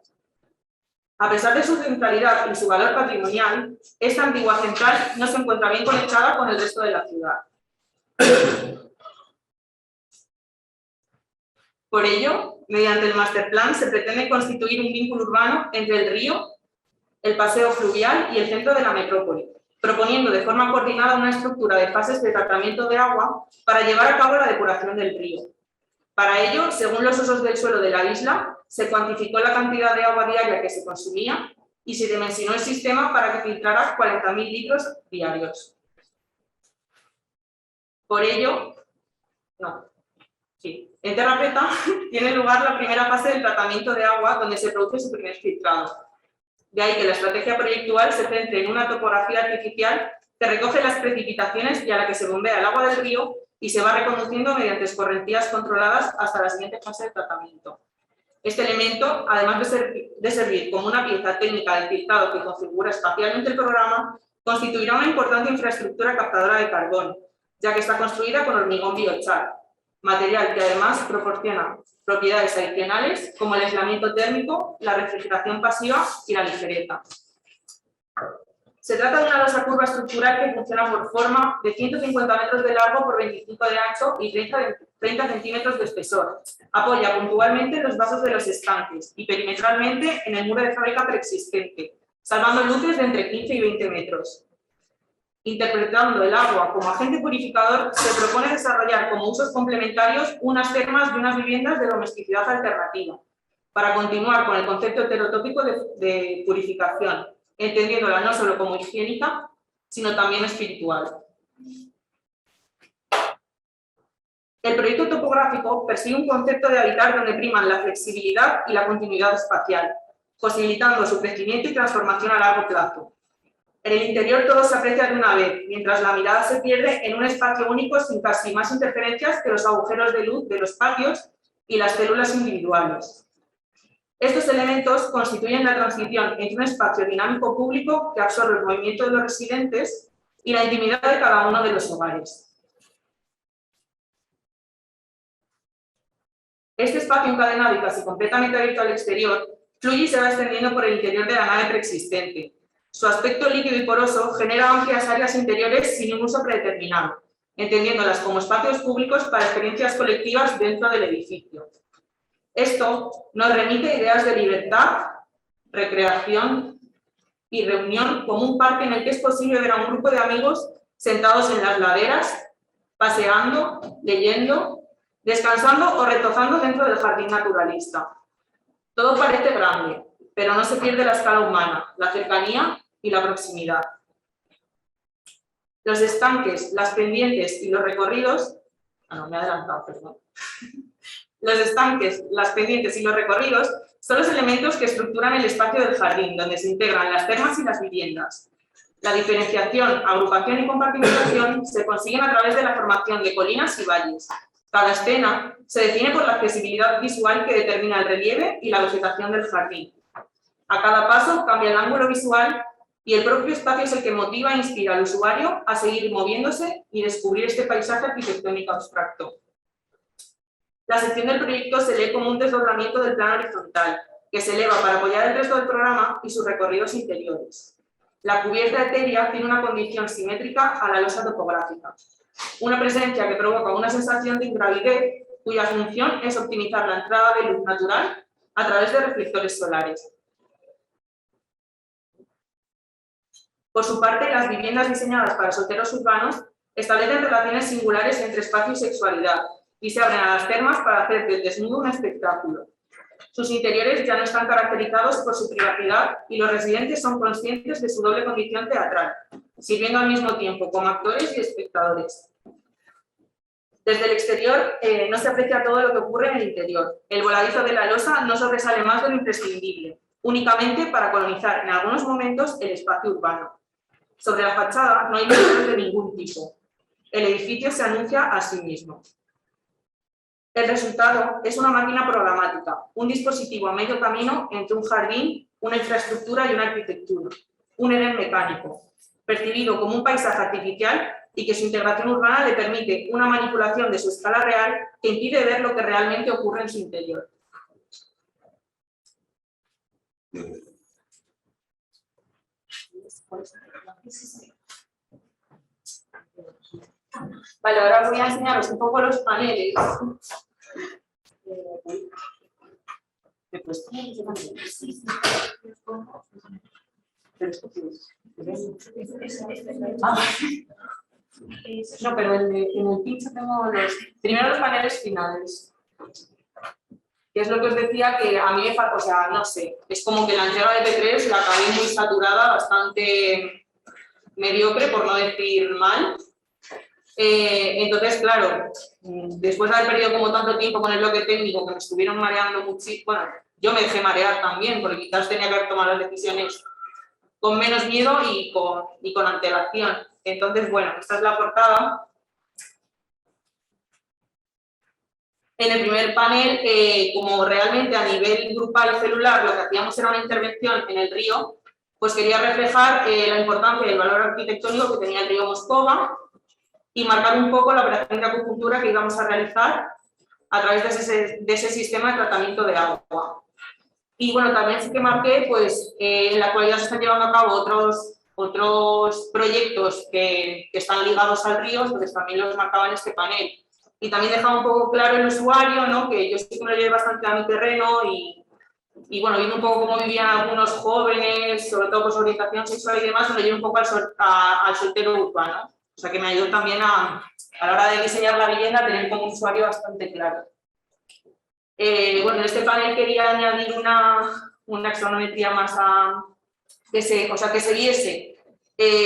Speaker 7: A pesar de su centralidad y su valor patrimonial, esta antigua central no se encuentra bien conectada con el resto de la ciudad. Por ello, mediante el masterplan se pretende constituir un vínculo urbano entre el río, el paseo fluvial y el centro de la metrópoli, proponiendo de forma coordinada una estructura de fases de tratamiento de agua para llevar a cabo la depuración del río. Para ello, según los usos del suelo de la isla, se cuantificó la cantidad de agua diaria que se consumía y se dimensionó el sistema para que filtrara 40.000 litros diarios. Por ello, en Terra Preta tiene lugar la primera fase del tratamiento de agua donde se produce su primer filtrado. De ahí que la estrategia proyectual se centre en una topografía artificial que recoge las precipitaciones y a la que se bombea el agua del río y se va reconduciendo mediante escorrentías controladas hasta la siguiente fase de tratamiento. Este elemento, además de servir como una pieza técnica del filtrado que configura espacialmente el programa, constituirá una importante infraestructura captadora de carbón, ya que está construida con hormigón biochar, material que además proporciona propiedades adicionales como el aislamiento térmico, la refrigeración pasiva y la ligereza. Se trata de una losa curva estructural que funciona por forma de 150 metros de largo por 25 de ancho y 30 centímetros de espesor. Apoya puntualmente en los vasos de los estanques y perimetralmente en el muro de fábrica preexistente, salvando luces de entre 15 y 20 metros. Interpretando el agua como agente purificador, se propone desarrollar como usos complementarios unas termas y unas viviendas de domesticidad alternativa, para continuar con el concepto heterotópico de purificación, entendiéndola no solo como higiénica, sino también espiritual. El proyecto topográfico persigue un concepto de habitar donde priman la flexibilidad y la continuidad espacial, posibilitando su crecimiento y transformación a largo plazo. En el interior todo se aprecia de una vez, mientras la mirada se pierde en un espacio único sin casi más interferencias que los agujeros de luz de los patios y las células individuales. Estos elementos constituyen la transición entre un espacio dinámico público que absorbe el movimiento de los residentes y la intimidad de cada uno de los hogares. Este espacio encadenado y casi completamente abierto al exterior fluye y se va extendiendo por el interior de la nave preexistente. Su aspecto líquido y poroso genera amplias áreas interiores sin un uso predeterminado, entendiéndolas como espacios públicos para experiencias colectivas dentro del edificio. Esto nos remite ideas de libertad, recreación y reunión como un parque en el que es posible ver a un grupo de amigos sentados en las laderas, paseando, leyendo, descansando o retozando dentro del jardín naturalista. Todo parece grande, pero no se pierde la escala humana, la cercanía y la proximidad. Los estanques, las pendientes y los recorridos... me he adelantado, perdón. Los estanques, las pendientes y los recorridos son los elementos que estructuran el espacio del jardín, donde se integran las termas y las viviendas. La diferenciación, agrupación y compartimentación se consiguen a través de la formación de colinas y valles. Cada escena se define por la accesibilidad visual que determina el relieve y la vegetación del jardín. A cada paso cambia el ángulo visual y el propio espacio es el que motiva e inspira al usuario a seguir moviéndose y descubrir este paisaje arquitectónico abstracto. La sección del proyecto se lee como un desdoblamiento del plano horizontal, que se eleva para apoyar el resto del programa y sus recorridos interiores. La cubierta etérea tiene una condición simétrica a la losa topográfica, una presencia que provoca una sensación de ingravidez, cuya función es optimizar la entrada de luz natural a través de reflectores solares. Por su parte, las viviendas diseñadas para solteros urbanos establecen relaciones singulares entre espacio y sexualidad y se abren a las termas para hacer del desnudo un espectáculo. Sus interiores ya no están caracterizados por su privacidad y los residentes son conscientes de su doble condición teatral, sirviendo al mismo tiempo como actores y espectadores. Desde el exterior no se aprecia todo lo que ocurre en el interior. El voladizo de la losa no sobresale más de lo imprescindible, únicamente para colonizar en algunos momentos el espacio urbano. Sobre la fachada no hay luces de ningún tipo. El edificio se anuncia a sí mismo. El resultado es una máquina programática, un dispositivo a medio camino entre un jardín, una infraestructura y una arquitectura, un Edén mecánico, percibido como un paisaje artificial y que su integración urbana le permite una manipulación de su escala real que impide ver lo que realmente ocurre en su interior. Vale, ahora voy a enseñaros un poco los paneles. No, pero en el pincho tengo primero los paneles finales. Que es lo que os decía que a mí me falta, o sea, no sé, es como que la entrega de P3 la acabé muy saturada, bastante mediocre, por no decir mal. Entonces, claro, después de haber perdido como tanto tiempo con el bloque técnico, que me estuvieron mareando muchísimo, bueno, yo me dejé marear también, porque quizás tenía que haber tomado las decisiones con menos miedo y con antelación. Entonces, bueno, esta es la portada. En el primer panel, como realmente a nivel grupal celular lo que hacíamos era una intervención en el río, pues quería reflejar la importancia y el valor arquitectónico que tenía el río Moscova y marcar un poco la operación de acuicultura que íbamos a realizar a través de ese sistema de tratamiento de agua. Y bueno, también sí que marqué, pues en la actualidad se están llevando a cabo otros proyectos que están ligados al río, entonces también los marcaba en este panel. Y también dejaba un poco claro el usuario, ¿no? Que yo sí que me lo llevé bastante a mi terreno y bueno, viendo un poco cómo vivían algunos jóvenes, sobre todo por su orientación sexual y demás, me lo llevé un poco al soltero urbano. O sea que me ayudó también a la hora de diseñar la vivienda a tener como un usuario bastante claro. Bueno, en este panel quería añadir una axonometría más que se viese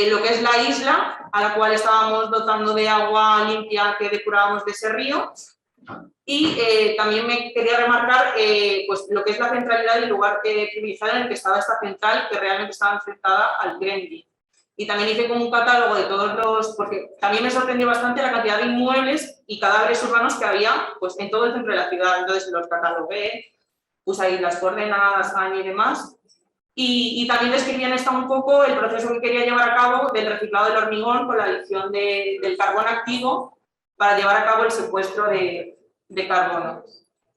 Speaker 7: lo que es la isla, a la cual estábamos dotando de agua limpia que depurábamos de ese río. Y también me quería remarcar pues, lo que es la centralidad y el lugar privilegiado en el que estaba esta central, que realmente estaba enfrentada al Kremlin. Y también hice como un catálogo de todos los, porque también me sorprendió bastante la cantidad de inmuebles y cadáveres urbanos que había pues, en todo el centro de la ciudad. Entonces los catalogué, puse ahí las coordenadas, año y demás. Y también describí en esta un poco el proceso que quería llevar a cabo del reciclado del hormigón con la adición del carbón activo para llevar a cabo el secuestro de carbono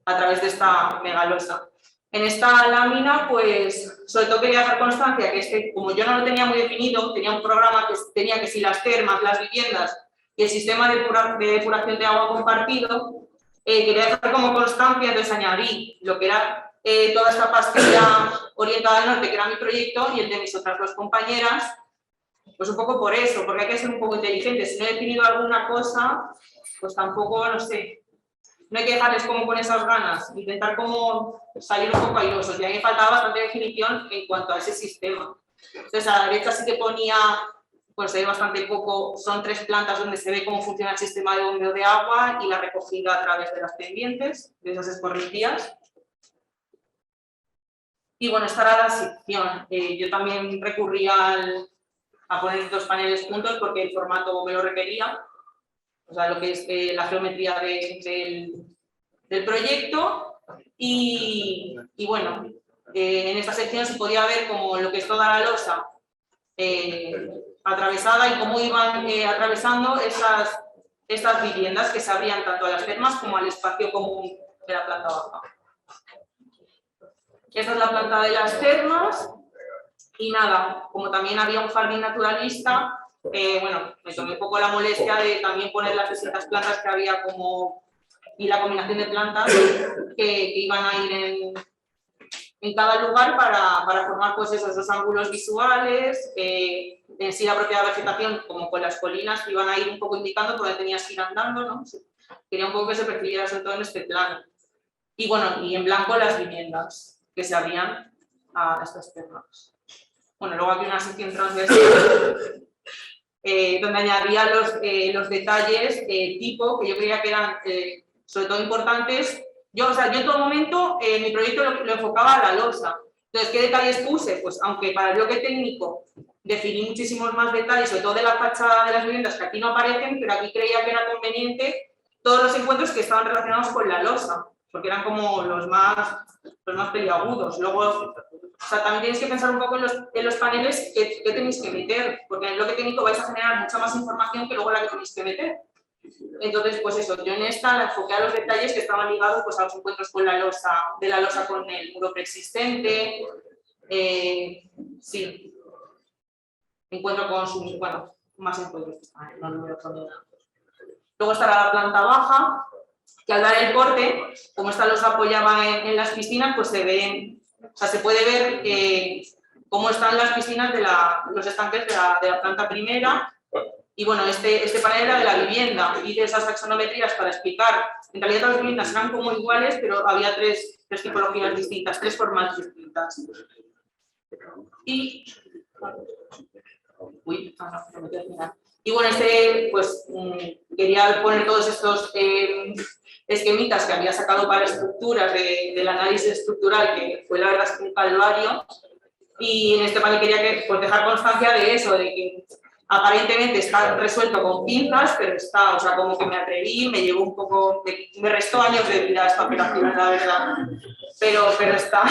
Speaker 7: a través de esta megalosa. En esta lámina, pues, sobre todo quería dejar constancia que como yo no lo tenía muy definido, tenía un programa que tenía que si las termas, las viviendas y el sistema de depuración de agua compartido, quería dejar como constancia, entonces añadí lo que era toda esta pastilla orientada al norte, que era mi proyecto, y el de mis otras dos compañeras, pues un poco por eso, porque hay que ser un poco inteligentes. Si no he definido alguna cosa, pues tampoco, no sé, no hay que dejarles como con esas ganas, intentar como salir un poco airosos. Y a mí me faltaba bastante definición en cuanto a ese sistema. Entonces a la derecha sí que ponía, pues se ve bastante poco, son 3 plantas donde se ve cómo funciona el sistema de bombeo de agua y la recogida a través de las pendientes, de esas escorrentías. Y bueno, esta era la sección. Yo también recurrí a poner 2 paneles juntos porque el formato me lo requería. O sea, lo que es la geometría del proyecto. Y bueno, en esta sección se podía ver como lo que es toda la losa atravesada y cómo iban atravesando estas viviendas que se abrían tanto a las termas como al espacio común de la planta baja. Esta es la planta de las termas y nada, como también había un jardín naturalista, bueno, me tomé un poco la molestia de también poner las distintas plantas que había y la combinación de plantas que iban a ir en cada lugar para formar pues esos 2 ángulos visuales, en sí la propia vegetación como con las colinas que iban a ir un poco indicando por donde tenías que ir andando, ¿no? Quería un poco que se percibiera sobre todo en este plano. Y bueno, y en blanco las viviendas que se abrían a estas termas. Bueno, luego aquí una sección transversal donde añadía los detalles tipo que yo creía que eran sobre todo importantes. Yo en todo momento mi proyecto lo enfocaba a la losa. Entonces, ¿qué detalles puse? Pues aunque para el bloque técnico definí muchísimos más detalles, sobre todo de la fachada de las viviendas que aquí no aparecen, pero aquí creía que era conveniente todos los encuentros que estaban relacionados con la losa, porque eran como los más peliagudos. Luego, o sea, también tienes que pensar un poco en los paneles que tenéis que meter, porque en el bloque técnico vais a generar mucha más información que luego la que tenéis que meter. Entonces, pues eso, yo en esta la enfoqué a los detalles que estaban ligados pues, a los encuentros con la losa con el muro preexistente. Sí, encuentro con sus, bueno, más encuentros, no lo voy a poner. Luego estará la planta baja, que al dar el corte, como esta losa apoyaba en las piscinas, pues se ven, o sea, se puede ver cómo están las piscinas de los estanques de la planta primera. Y bueno, este panel era de la vivienda. Hice esas taxonometrías para explicar. En realidad todas las viviendas eran como iguales, pero había tres tipologías distintas, 3 formas distintas. Y bueno, pues quería poner todos estos esquemitas que había sacado para estructuras del análisis estructural, que fue la verdad un calvario. Y en este panel quería pues, dejar constancia de eso, de que aparentemente está resuelto con pinzas, pero está, o sea, como que me atreví, me llevó un poco, me restó años de vida esta operación, la verdad, pero está,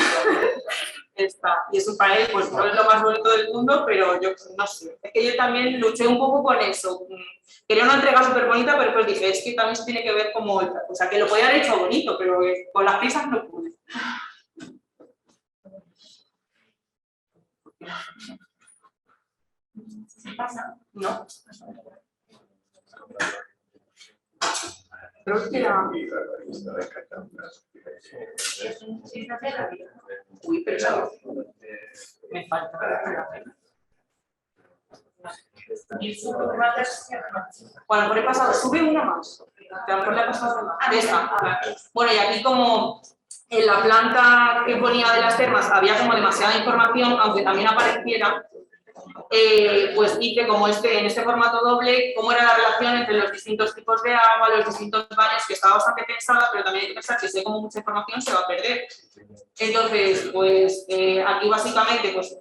Speaker 7: está. Y es un panel, pues no es lo más bonito del mundo, pero yo no sé, es que yo también luché un poco con eso. Quería una entrega súper bonita, pero pues dije, es que también se tiene que ver como, o sea, que lo podía haber hecho bonito, pero con las prisas no pude.
Speaker 2: ¿Pasa?
Speaker 7: No. Creo que era... Uy, pero eso me falta. Bueno, por he pasado, sube una más. A lo mejor le ha pasado más. Esta. Bueno, y aquí como en la planta que ponía de las termas había como demasiada información, aunque también apareciera, pues hice como en este formato doble, cómo era la relación entre los distintos tipos de agua, los distintos baños, que estaba bastante pensada, pero también hay que pensar que si hay como mucha información se va a perder. Entonces, pues aquí básicamente, pues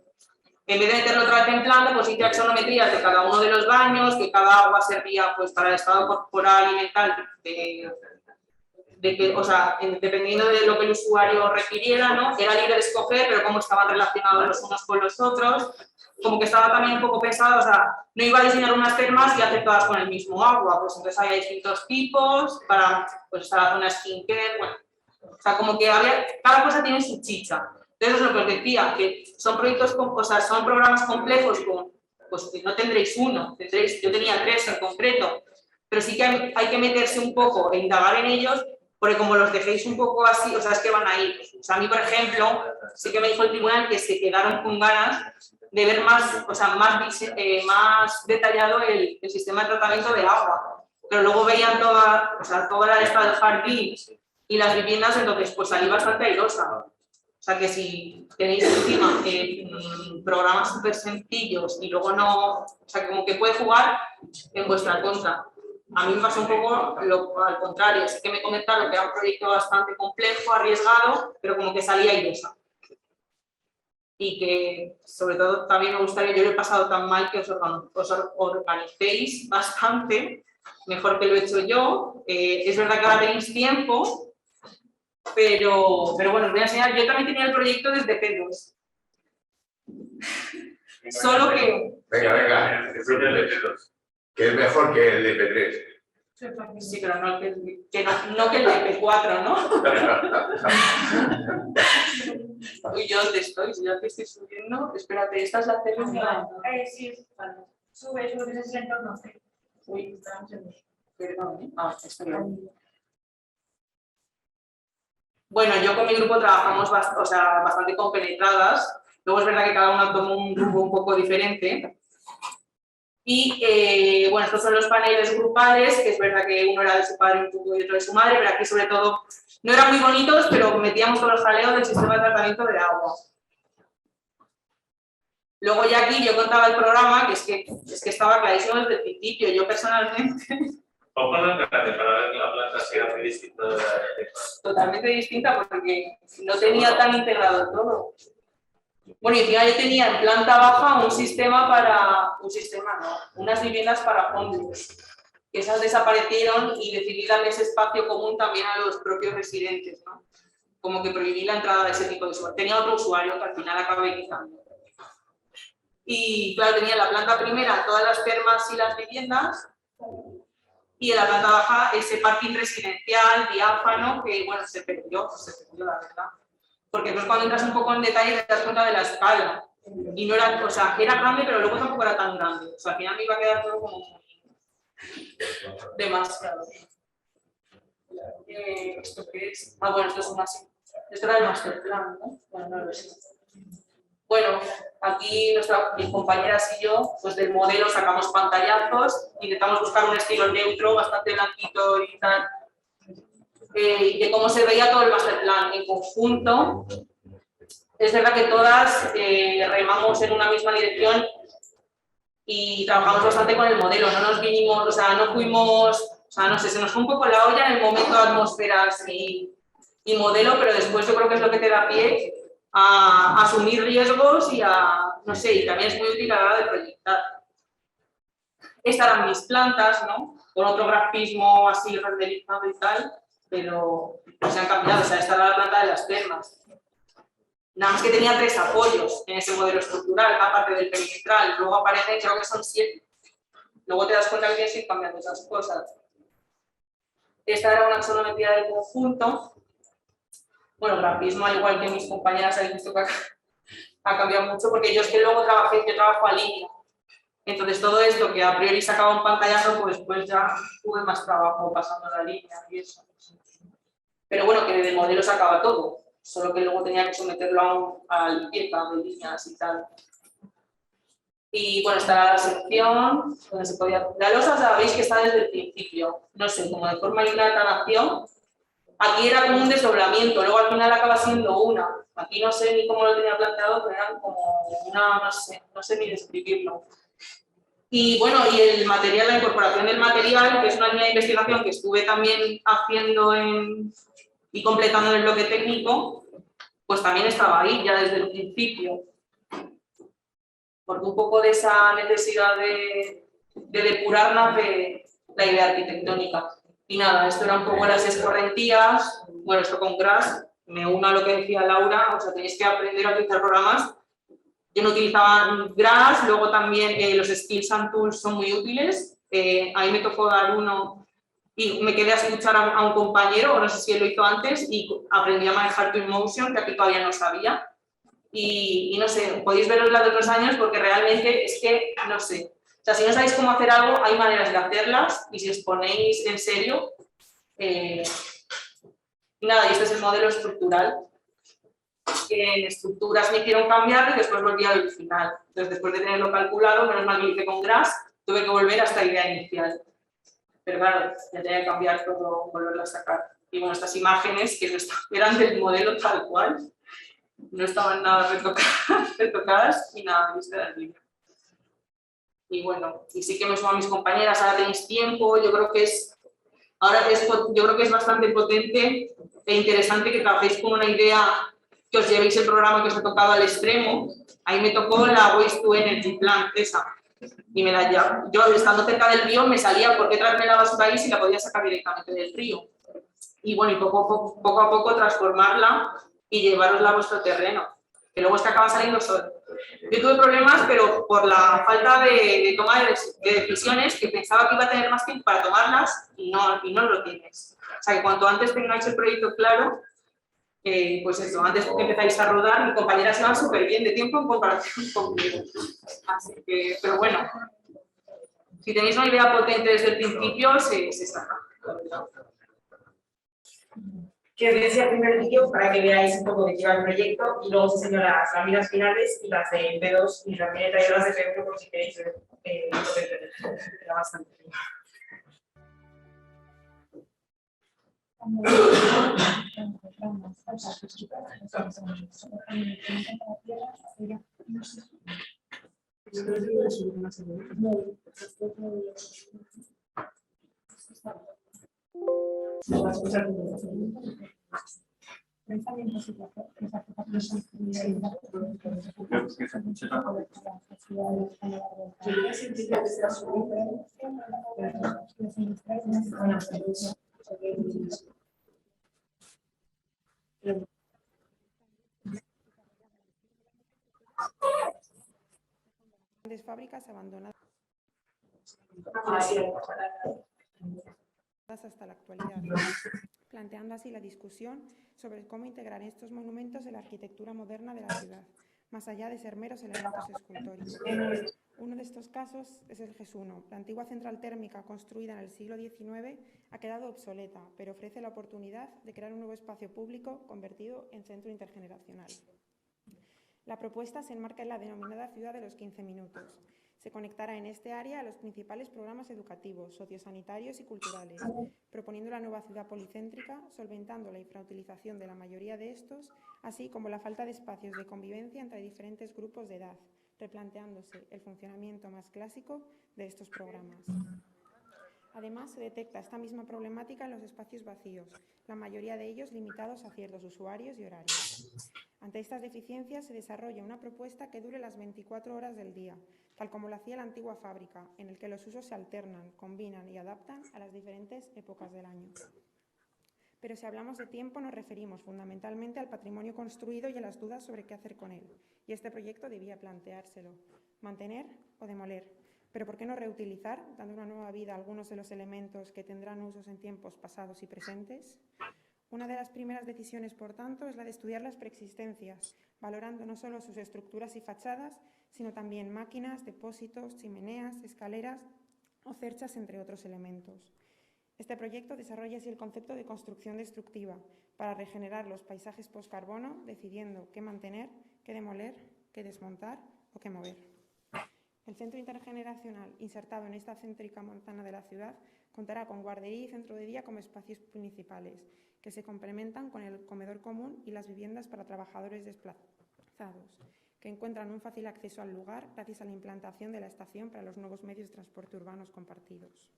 Speaker 7: en vez de meterlo otra vez en planta, pues hice axonometrías de cada uno de los baños, que cada agua servía pues para el estado corporal y mental de que, o sea, dependiendo de lo que el usuario requiriera, ¿no? Era libre de escoger, pero cómo estaban relacionados los unos con los otros, como que estaba también un poco pensado, o sea, no iba a diseñar unas termas y hacer todas con el mismo agua, pues entonces había distintos tipos para, pues está la zona skincare, bueno, o sea, como que había, cada cosa tiene su chicha. Entonces, lo que os decía, que son proyectos, o sea, son programas complejos, pues no tendréis uno, yo tenía 3 en concreto, pero sí que hay que meterse un poco e indagar en ellos, porque como los dejéis un poco así, o sea, es que van a ir. O sea, a mí, por ejemplo, sí que me dijo el tribunal que se quedaron con ganas de ver más, o sea, más detallado el sistema de tratamiento del agua. Pero luego veían toda la lista del jardín y las viviendas, entonces pues salí bastante airosa. O sea, que si tenéis encima programas súper sencillos y luego no, o sea, como que puede jugar en vuestra contra. A mí me pasó un poco al contrario, sí que me comentaron que era un proyecto bastante complejo, arriesgado, pero como que salía airosa. Y que, sobre todo, también me gustaría, yo lo he pasado tan mal que os organicéis bastante, mejor que lo he hecho yo. Es verdad que ahora tenéis tiempo, pero bueno, os voy a enseñar. Yo también tenía el proyecto desde P2. Solo que...
Speaker 4: Venga, que es mejor que el de P3.
Speaker 7: Sí, pero no que el de P4, ¿no? Y yo dónde estoy, si ya te estoy subiendo. Espérate, esta es la celda.
Speaker 2: Sí, vale. Sube, que ese es el entorno.
Speaker 7: Uy, perdón, ¿eh? Ah, está bien. Bueno, yo con mi grupo trabajamos bastante compenetradas. Luego es verdad que cada uno toma un grupo un poco diferente. Y bueno, estos son los paneles grupales, que es verdad que uno era de su padre y otro de su madre, pero aquí sobre todo no eran muy bonitos, pero metíamos todos los jaleos del sistema de tratamiento de agua. Luego ya aquí yo contaba el programa, que es que estaba clarísimo desde el principio. Yo personalmente...
Speaker 3: ¿Cómo lo entraste para ver la planta si era muy distinta de la de...
Speaker 7: Totalmente distinta, porque no tenía tan integrado todo. Bueno, y encima yo tenía en planta baja unas viviendas para homeless, que esas desaparecieron y decidí darle ese espacio común también a los propios residentes, ¿no? Como que prohibí la entrada de ese tipo de usuario. Tenía otro usuario que al final acabé quitando. Y claro, tenía en la planta primera todas las termas y las viviendas, y en la planta baja ese parking residencial, diáfano, que bueno, se perdió la verdad. Porque pues cuando entras un poco en detalle te das cuenta de la escala. Y no era, o sea, era grande, pero luego tampoco era tan grande. O sea, al final me iba a quedar todo como demasiado. ¿Esto qué es? Ah, bueno, esto es un así. Esto era el master plan, ¿no? Bueno, no lo sé. Bueno, aquí mis compañeras y yo, pues del modelo sacamos pantallazos, intentamos buscar un estilo neutro, bastante blanquito y tal, de cómo se veía todo el master plan en conjunto. Es verdad que todas remamos en una misma dirección y trabajamos bastante con el modelo, no nos vinimos, o sea, no fuimos, o sea, no sé, se nos fue un poco la olla en el momento de atmósferas y modelo, pero después yo creo que es lo que te da pie a asumir riesgos y a, no sé, y también es muy útil a la hora de proyectar. Estas eran mis plantas, ¿no? Con otro grafismo así renderizado y tal, pero se han cambiado. O sea, esta era la planta de las pernas. Nada más que tenía 3 apoyos en ese modelo estructural, aparte del perimetral. Luego aparecen, creo que son 7. Luego te das cuenta que tienes que ir cambiando esas cosas. Esta era una axonometría del conjunto. Bueno, grafismo, al igual que mis compañeras, habéis visto que ha cambiado mucho, porque yo es que luego trabajo a línea. Entonces todo esto que a priori sacaba un pantallazo, pues ya tuve más trabajo pasando la línea y eso. Pero bueno, que del modelo sacaba todo, solo que luego tenía que someterlo a limpieza de líneas y tal. Y bueno, está la sección donde se podía... La losa sabéis que está desde el principio, no sé, como de forma de una nación. Aquí era como un desdoblamiento, luego al final acaba siendo una. Aquí no sé ni cómo lo tenía planteado, pero era como una, no sé ni describirlo. Y bueno, y el material, la incorporación del material, que es una línea de investigación que estuve también haciendo y completando en el bloque técnico, pues también estaba ahí ya desde el principio. Porque un poco de esa necesidad de depurar nace la idea arquitectónica. Y nada, esto era un poco las escorrentías, bueno, esto con Crash, me uno a lo que decía Laura, o sea, tenéis que aprender a utilizar programas. Yo no utilizaba Grass, luego también los Skills and Tools son muy útiles. A mí me tocó dar uno y me quedé a escuchar a un compañero, o no sé si él lo hizo antes, y aprendí a manejar Twinmotion, que aquí todavía no sabía. Y no sé, podéis verlos la de otros años porque realmente es que, no sé. O sea, si no sabéis cómo hacer algo, hay maneras de hacerlas y si os ponéis en serio. Y nada, y este es el modelo estructural. Que en estructuras me hicieron cambiar y después volví al original. Entonces, después de tenerlo calculado, menos mal que lo hice con Grass, tuve que volver a esta idea inicial. Pero claro, ya tenía que cambiar todo, volverlo a sacar. Y bueno, estas imágenes que eran del modelo tal cual, no estaban nada retocadas y nada vistas del libro. Y bueno, y sí que me sumo a mis compañeras, ahora tenéis tiempo, yo creo que es bastante potente e interesante que trabajéis con una idea, que os llevéis el programa que os ha tocado al extremo. Ahí me tocó la Waste to Energy Plan, esa. Y yo estando cerca del río me salía, ¿por qué traerme la basura ahí si la podía sacar directamente del río? Y bueno, y poco a poco transformarla y llevarosla a vuestro terreno, que luego es que acaba saliendo solo. Yo tuve problemas, pero por la falta de toma de decisiones, que pensaba que iba a tener más tiempo para tomarlas y no lo tienes. O sea, que cuanto antes tengáis el proyecto claro, pues eso, antes que empezáis a rodar, mi compañera se va súper bien de tiempo en comparación conmigo. Así que, pero bueno, si tenéis una idea potente desde el principio, se saca.
Speaker 2: Que os decía el primer vídeo para que veáis un poco de qué va el proyecto y luego os enseño las láminas finales y las de P2 y también he traído las de P1 por si queréis ver lo que era bastante bien.
Speaker 1: Grandes fábricas abandonadas hasta la actualidad, planteando así la discusión sobre cómo integrar estos monumentos en la arquitectura moderna de la ciudad, más allá de ser meros elementos escultóricos. Uno de estos casos es el GES-1. La antigua central térmica construida en el siglo XIX ha quedado obsoleta, pero ofrece la oportunidad de crear un nuevo espacio público convertido en centro intergeneracional. La propuesta se enmarca en la denominada Ciudad de los 15 minutos. Se conectará en este área a los principales programas educativos, sociosanitarios y culturales, proponiendo la nueva ciudad policéntrica, solventando la infrautilización de la mayoría de estos, así como la falta de espacios de convivencia entre diferentes grupos de edad, replanteándose el funcionamiento más clásico de estos programas.
Speaker 8: Además, se detecta esta misma problemática en los espacios vacíos, la mayoría de ellos limitados a ciertos usuarios y horarios. Ante estas deficiencias se desarrolla una propuesta que dure las 24 horas del día, tal como lo hacía la antigua fábrica, en el que los usos se alternan, combinan y adaptan a las diferentes épocas del año. Pero si hablamos de tiempo nos referimos fundamentalmente al patrimonio construido y a las dudas sobre qué hacer con él. Y este proyecto debía planteárselo: mantener o demoler. Pero ¿por qué no reutilizar, dando una nueva vida a algunos de los elementos que tendrán usos en tiempos pasados y presentes? Una de las primeras decisiones, por tanto, es la de estudiar las preexistencias, valorando no solo sus estructuras y fachadas, sino también máquinas, depósitos, chimeneas, escaleras o cerchas, entre otros elementos. Este proyecto desarrolla así el concepto de construcción destructiva para regenerar los paisajes postcarbono, decidiendo qué mantener, qué demoler, qué desmontar o qué mover. El centro intergeneracional, insertado en esta céntrica manzana de la ciudad, contará con guardería y centro de día como espacios principales, que se complementan con el comedor común y las viviendas para trabajadores desplazados, que encuentran un fácil acceso al lugar gracias a la implantación de la estación para los nuevos medios de transporte urbanos compartidos.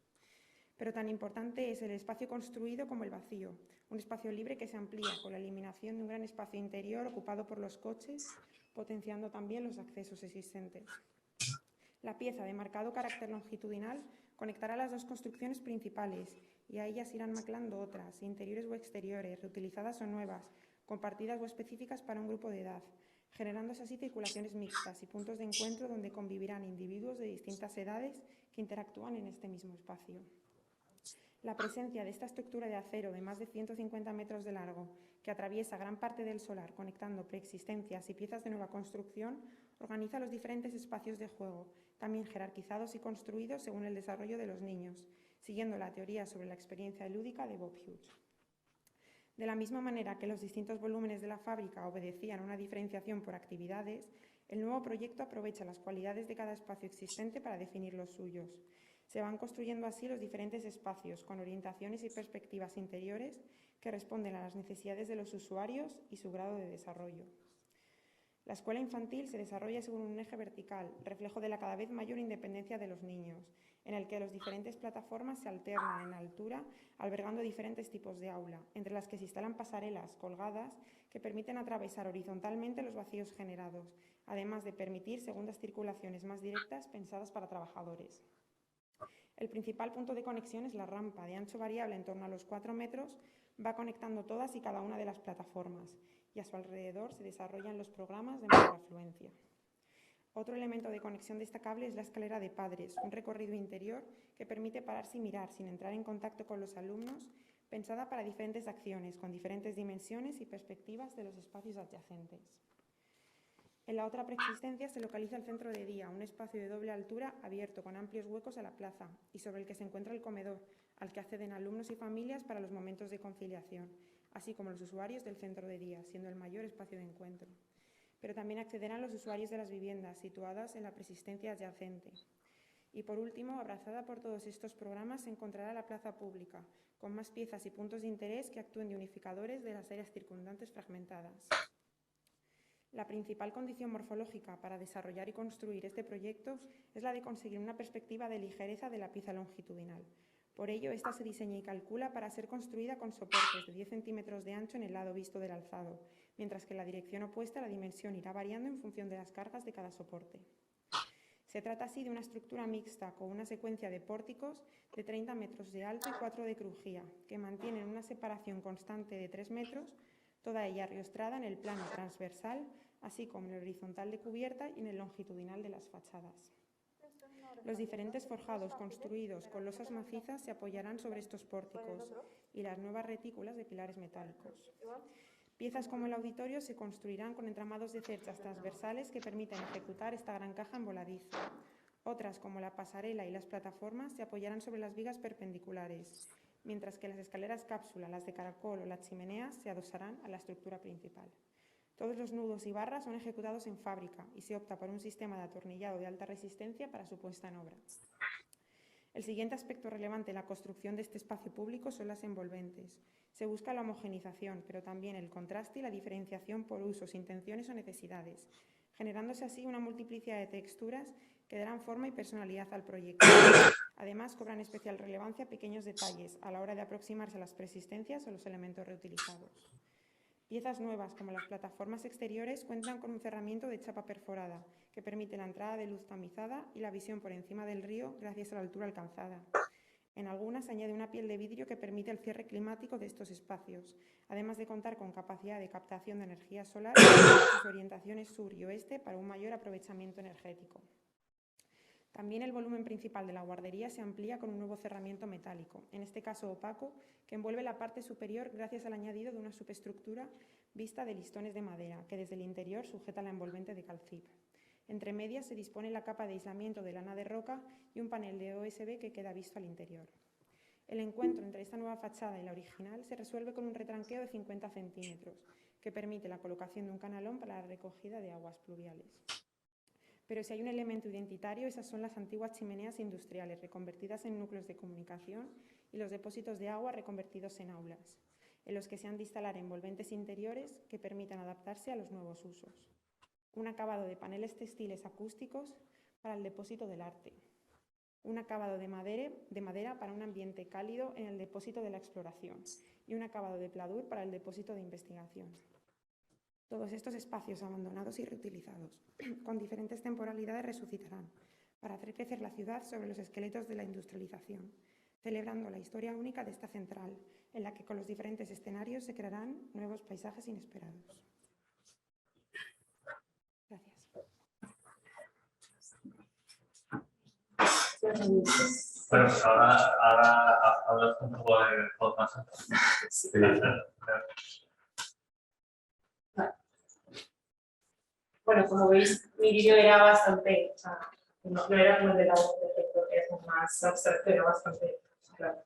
Speaker 8: Pero tan importante es el espacio construido como el vacío, un espacio libre que se amplía con la eliminación de un gran espacio interior ocupado por los coches, potenciando también los accesos existentes. La pieza de marcado carácter longitudinal conectará las dos construcciones principales y a ellas irán mezclando otras, interiores o exteriores, reutilizadas o nuevas, compartidas o específicas para un grupo de edad, generándose así circulaciones mixtas y puntos de encuentro donde convivirán individuos de distintas edades que interactúan en este mismo espacio. La presencia de esta estructura de acero de más de 150 metros de largo, que atraviesa gran parte del solar conectando preexistencias y piezas de nueva construcción, organiza los diferentes espacios de juego, también jerarquizados y construidos según el desarrollo de los niños, siguiendo la teoría sobre la experiencia lúdica de Bob Hughes. De la misma manera que los distintos volúmenes de la fábrica obedecían a una diferenciación por actividades, el nuevo proyecto aprovecha las cualidades de cada espacio existente para definir los suyos. Se van construyendo así los diferentes espacios con orientaciones y perspectivas interiores que responden a las necesidades de los usuarios y su grado de desarrollo. La escuela infantil se desarrolla según un eje vertical, reflejo de la cada vez mayor independencia de los niños, en el que las diferentes plataformas se alternan en altura, albergando diferentes tipos de aula, entre las que se instalan pasarelas colgadas que permiten atravesar horizontalmente los vacíos generados, además de permitir segundas circulaciones más directas pensadas para trabajadores. El principal punto de conexión es la rampa, de ancho variable en torno a los 4 metros, va conectando todas y cada una de las plataformas y a su alrededor se desarrollan los programas de mayor afluencia. Otro elemento de conexión destacable es la escalera de padres, un recorrido interior que permite pararse y mirar sin entrar en contacto con los alumnos, pensada para diferentes acciones, con diferentes dimensiones y perspectivas de los espacios adyacentes. En la otra preexistencia se localiza el centro de día, un espacio de doble altura abierto con amplios huecos a la plaza y sobre el que se encuentra el comedor, al que acceden alumnos y familias para los momentos de conciliación, así como los usuarios del centro de día, siendo el mayor espacio de encuentro. Pero también accederán los usuarios de las viviendas situadas en la preexistencia adyacente. Y por último, abrazada por todos estos programas, se encontrará la plaza pública, con más piezas y puntos de interés que actúen de unificadores de las áreas circundantes fragmentadas. La principal condición morfológica para desarrollar y construir este proyecto es la de conseguir una perspectiva de ligereza de la pieza longitudinal. Por ello, esta se diseña y calcula para ser construida con soportes de 10 centímetros de ancho en el lado visto del alzado, mientras que en la dirección opuesta la dimensión irá variando en función de las cargas de cada soporte. Se trata así de una estructura mixta con una secuencia de pórticos de 30 metros de alto y 4 de crujía, que mantienen una separación constante de 3 metros, toda ella riostrada en el plano transversal, así como en el horizontal de cubierta y en el longitudinal de las fachadas. Los diferentes forjados construidos con losas macizas se apoyarán sobre estos pórticos y las nuevas retículas de pilares metálicos. Piezas como el auditorio se construirán con entramados de cerchas transversales que permiten ejecutar esta gran caja en voladizo. Otras, como la pasarela y las plataformas, se apoyarán sobre las vigas perpendiculares, mientras que las escaleras cápsula, las de caracol o las chimeneas se adosarán a la estructura principal. Todos los nudos y barras son ejecutados en fábrica y se opta por un sistema de atornillado de alta resistencia para su puesta en obra. El siguiente aspecto relevante en la construcción de este espacio público son las envolventes. Se busca la homogenización, pero también el contraste y la diferenciación por usos, intenciones o necesidades, generándose así una multiplicidad de texturas que darán forma y personalidad al proyecto. Además, cobran especial relevancia pequeños detalles a la hora de aproximarse a las preexistencias o los elementos reutilizados. Piezas nuevas, como las plataformas exteriores, cuentan con un cerramiento de chapa perforada, que permite la entrada de luz tamizada y la visión por encima del río gracias a la altura alcanzada. En algunas se añade una piel de vidrio que permite el cierre climático de estos espacios, además de contar con capacidad de captación de energía solar y sus orientaciones sur y oeste para un mayor aprovechamiento energético. También el volumen principal de la guardería se amplía con un nuevo cerramiento metálico, en este caso opaco, que envuelve la parte superior gracias al añadido de una subestructura vista de listones de madera, que desde el interior sujeta la envolvente de calcip. Entre medias se dispone la capa de aislamiento de lana de roca y un panel de OSB que queda visto al interior. El encuentro entre esta nueva fachada y la original se resuelve con un retranqueo de 50 centímetros, que permite la colocación de un canalón para la recogida de aguas pluviales. Pero si hay un elemento identitario, esas son las antiguas chimeneas industriales reconvertidas en núcleos de comunicación y los depósitos de agua reconvertidos en aulas, en los que se han de instalar envolventes interiores que permitan adaptarse a los nuevos usos. Un acabado de paneles textiles acústicos para el depósito del arte. Un acabado de madera para un ambiente cálido en el depósito de la exploración y un acabado de pladur para el depósito de investigación. Todos estos espacios abandonados y reutilizados, con diferentes temporalidades, resucitarán para hacer crecer la ciudad sobre los esqueletos de la industrialización, celebrando la historia única de esta central, en la que con los diferentes escenarios se crearán nuevos paisajes inesperados.
Speaker 5: Gracias.
Speaker 3: Bueno, pues ahora hablas un poco de formas. Sí.
Speaker 5: Bueno, como veis, mi vídeo era bastante, o sea, no era como el de la voz de efecto, que es más abstracto, era bastante claro.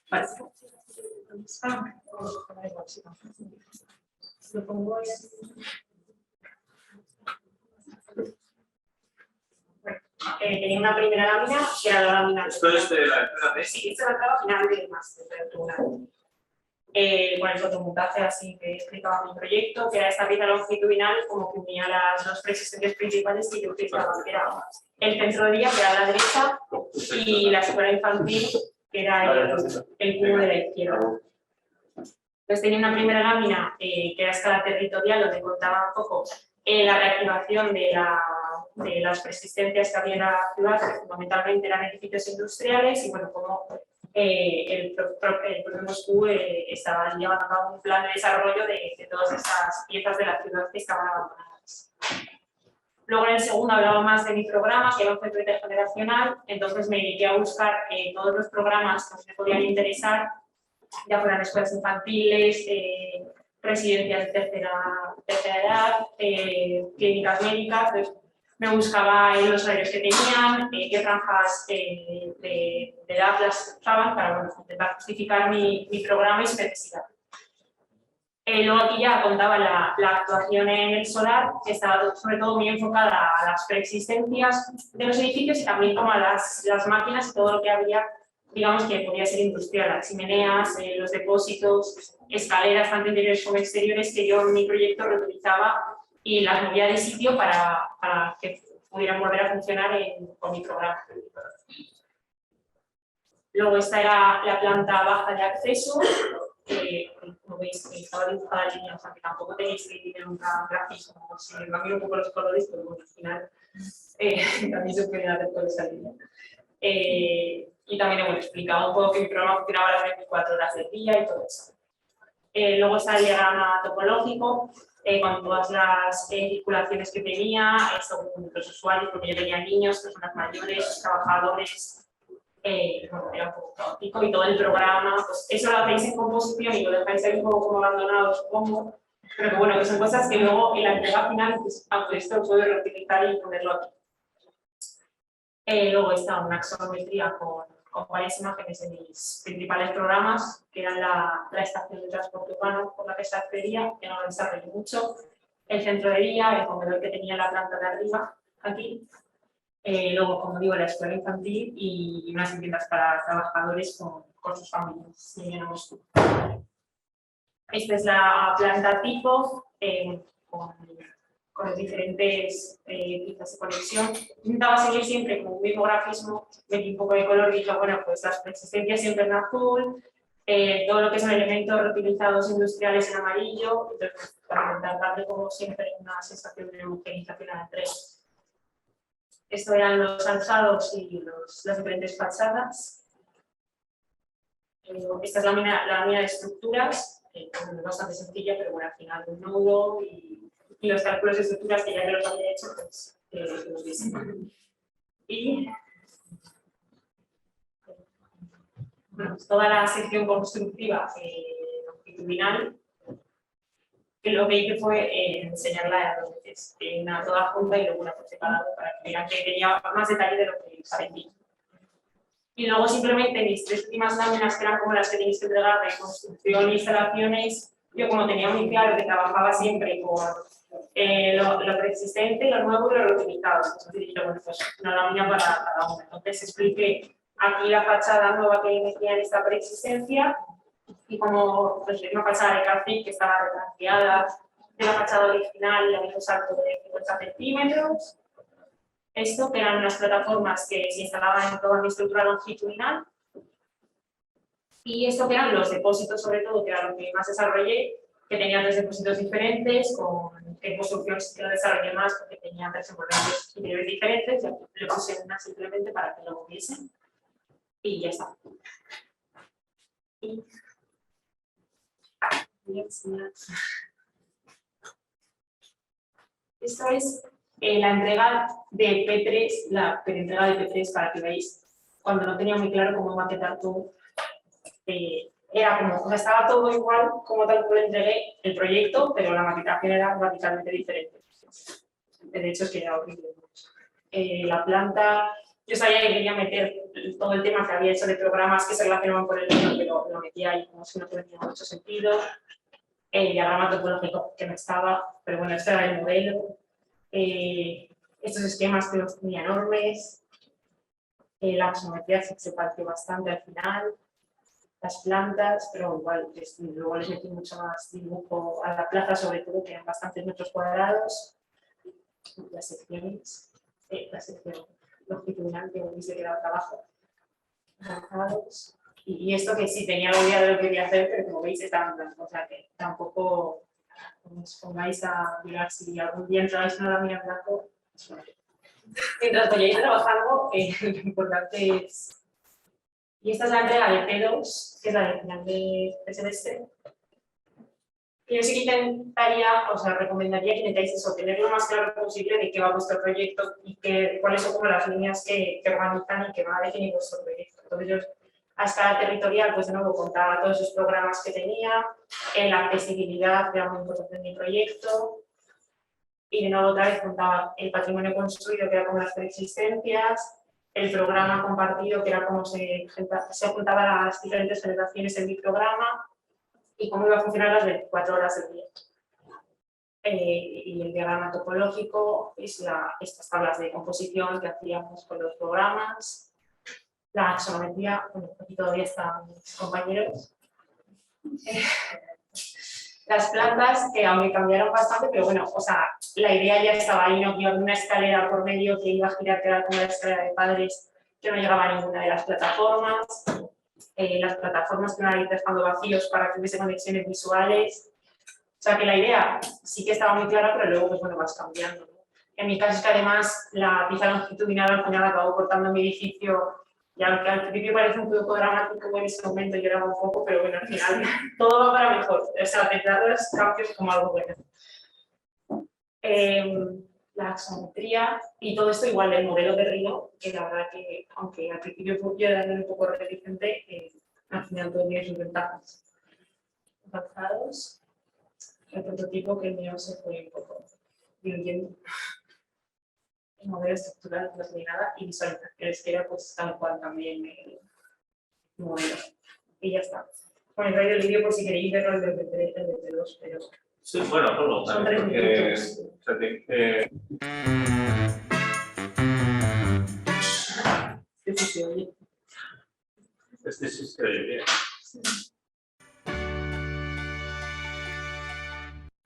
Speaker 5: Vale. Lo pongo ahí. Tenía una primera lámina, que era la lámina.
Speaker 3: ¿Esto es de la empresa de?
Speaker 5: Sí, esto es la etapa final del máster de tribunal. Con el fotomontaje así que explicaba mi proyecto, que era esta pieza longitudinal como que unía las dos preexistencias principales que yo utilizaba, que era el centro de día, que era a la derecha, y la escuela infantil, que era el cubo de la izquierda. Entonces tenía una primera lámina que era a escala territorial, donde contaba un poco la reactivación de las preexistencias que había en la ciudad, que fundamentalmente eran edificios industriales, y bueno, como el propio Moscú estaba llevando a cabo un plan de desarrollo de todas esas piezas de la ciudad que estaban abandonadas. Luego en el segundo hablaba más de mi programa, que era un centro intergeneracional, entonces me dediqué a buscar todos los programas que me podían interesar, ya fueran escuelas infantiles, residencias de tercera edad, clínicas médicas. Entonces, me buscaba los horarios que tenían, qué franjas de edad las usaban para bueno, intentar justificar mi programa y su necesidad. Luego aquí ya contaba la actuación en el solar, que estaba sobre todo muy enfocada a las preexistencias de los edificios y también como a las máquinas y todo lo que había, digamos que podía ser industrial, las chimeneas, los depósitos, escaleras tanto interiores como exteriores que yo en mi proyecto reutilizaba y las movía de sitio para que pudieran volver a funcionar con mi programa. Luego esta era la planta baja de acceso, como veis estaba dibujada la línea, o sea que tampoco tenéis que ir un grafismo, si me imagino un poco los colores, pero bueno, al final también se pueden hacer con esa línea. Y también hemos explicado un poco que mi programa funcionaba las 24 horas del día y todo eso. Luego está el diagrama topológico, con todas las circulaciones que tenía, según los usuarios, porque yo tenía niños, personas mayores, trabajadores, bueno, era un poco caótico y todo el programa, pues eso lo hacéis en composición y lo dejáis ahí un poco como abandonado, supongo, pero que bueno, que son cosas que luego en la entrega final, pues, aunque esto lo puedo reutilizar y ponerlo aquí. Luego está una axonometría con varias imágenes de mis principales programas, que eran la estación de transporte urbano por la que se accedía, que no lo desarrollé mucho, el centro de día, el comedor que tenía en la planta de arriba, aquí,
Speaker 2: Luego, como digo, la escuela infantil y unas viviendas para trabajadores con sus familias. Esta es la planta tipo con los diferentes piezas de conexión. Intentaba seguir siempre con un mismo grafismo, metí un poco de color y dije, bueno, pues las preexistencias siempre en azul, todo lo que son elementos reutilizados industriales en amarillo, entonces, para intentar darle como siempre una sensación de homogeneización a la entrega. Estos eran los alzados y las diferentes fachadas. Esta es la lámina de estructuras, bastante sencilla, pero bueno, al final un nudo y los cálculos de estructuras que ya que los había hecho, pues los diseño. Y bueno, toda la sección constructiva longitudinal, que lo que hice fue enseñarla a dos veces, una toda junta y luego una por separado, para que vean que tenía más detalle de lo que parecía. Y luego simplemente mis 3 últimas láminas, que eran como las que tenéis que entregar de construcción e instalaciones, yo como tenía muy claro que trabajaba siempre con lo preexistente, lo nuevo y lo reutilizado. Entonces dije, bueno, pues una lámina para cada uno. Entonces expliqué aquí la fachada nueva que metía en esta preexistencia y como pues, una fachada de calcit que estaba retranqueada de la fachada original y había un salto de 50 centímetros. Esto, que eran unas plataformas que se instalaban en toda mi estructura longitudinal. Y esto que eran los depósitos, sobre todo, que era lo que más desarrollé, que tenía 3 depósitos diferentes, en construcción sí que lo desarrollé más porque tenía 3 envolventes interiores diferentes, ya le puse una simplemente para que lo viesen. Y ya está. Y voy a enseñar. Esto es la entrega de P3, la entrega de P3 para que veáis, cuando no tenía muy claro cómo maquetar todo. Era como, o sea, estaba todo igual como tal como le entregué el proyecto, pero la maquetación era radicalmente diferente. De hecho, es que era horrible. La planta, yo sabía que quería meter todo el tema que había hecho de programas que se relacionaban con el niño, pero lo metía ahí como si no tenía mucho sentido. El diagrama topológico que no estaba, pero bueno, este era el modelo. Estos esquemas que los tenía enormes. La axonometría se partió bastante al final. Las plantas, pero igual, luego les metí mucho más dibujo a la plaza, sobre todo, que eran bastantes metros cuadrados. Las secciones, la sección longitudinal, que hubiese quedado trabajo. Y esto que sí tenía la idea de lo que quería hacer, pero como veis está en blanco, o sea que tampoco os pongáis a mirar si algún día entráis en una lámina en blanco. Mientras vayáis trabajando, lo importante es. Y esta es la entrega de P2, que es la de final de semestre. Yo sí que intentaría, o sea, recomendaría que intentéis eso, tener lo más claro posible de qué va vuestro proyecto y cuáles son como las líneas que organizan y que van a definir vuestro proyecto. Entonces yo, a escala territorial, pues de nuevo contaba todos esos programas que tenía, la accesibilidad, que era muy importante en mi proyecto, y de nuevo otra vez contaba el patrimonio construido, que era como las preexistencias, el programa compartido, que era cómo se juntaban las diferentes generaciones en mi programa y cómo iba a funcionar las 24 horas del día. Y el diagrama topológico es estas tablas de composición que hacíamos con los programas. La axonometría, bueno, aquí todavía están mis compañeros. Las plantas, que aunque cambiaron bastante, pero bueno, o sea, la idea ya estaba ahí, no iba una escalera por medio que iba a girar, que era como la escalera de padres, que no llegaba a ninguna de las plataformas. Las plataformas que iban dejando vacíos para que hubiese conexiones visuales. O sea, que la idea sí que estaba muy clara, pero luego, pues bueno, vas cambiando, ¿no? En mi caso es que además la pieza longitudinal al final acabó cortando mi edificio. Y aunque al principio parece un poco dramático, en ese momento lloraba un poco, pero bueno, al final todo va para mejor. O sea, aceptar los cambios como algo bueno. La axonometría y todo esto igual del modelo de Río, que la verdad que, aunque al principio yo era un poco reticente, al final todo tiene sus ventajas. Avanzados, el prototipo que el mío se fue un poco diluyendo. El modelo estructural no tiene nada y visualizaciones que era pues tal cual también el modelo. Y ya está. Con el rayo del vídeo por si queréis verlo el de P3, el de P2, pero.
Speaker 3: Sí, bueno, todo.
Speaker 2: Son 3 minutos.
Speaker 3: Porque Este sí se ve bien.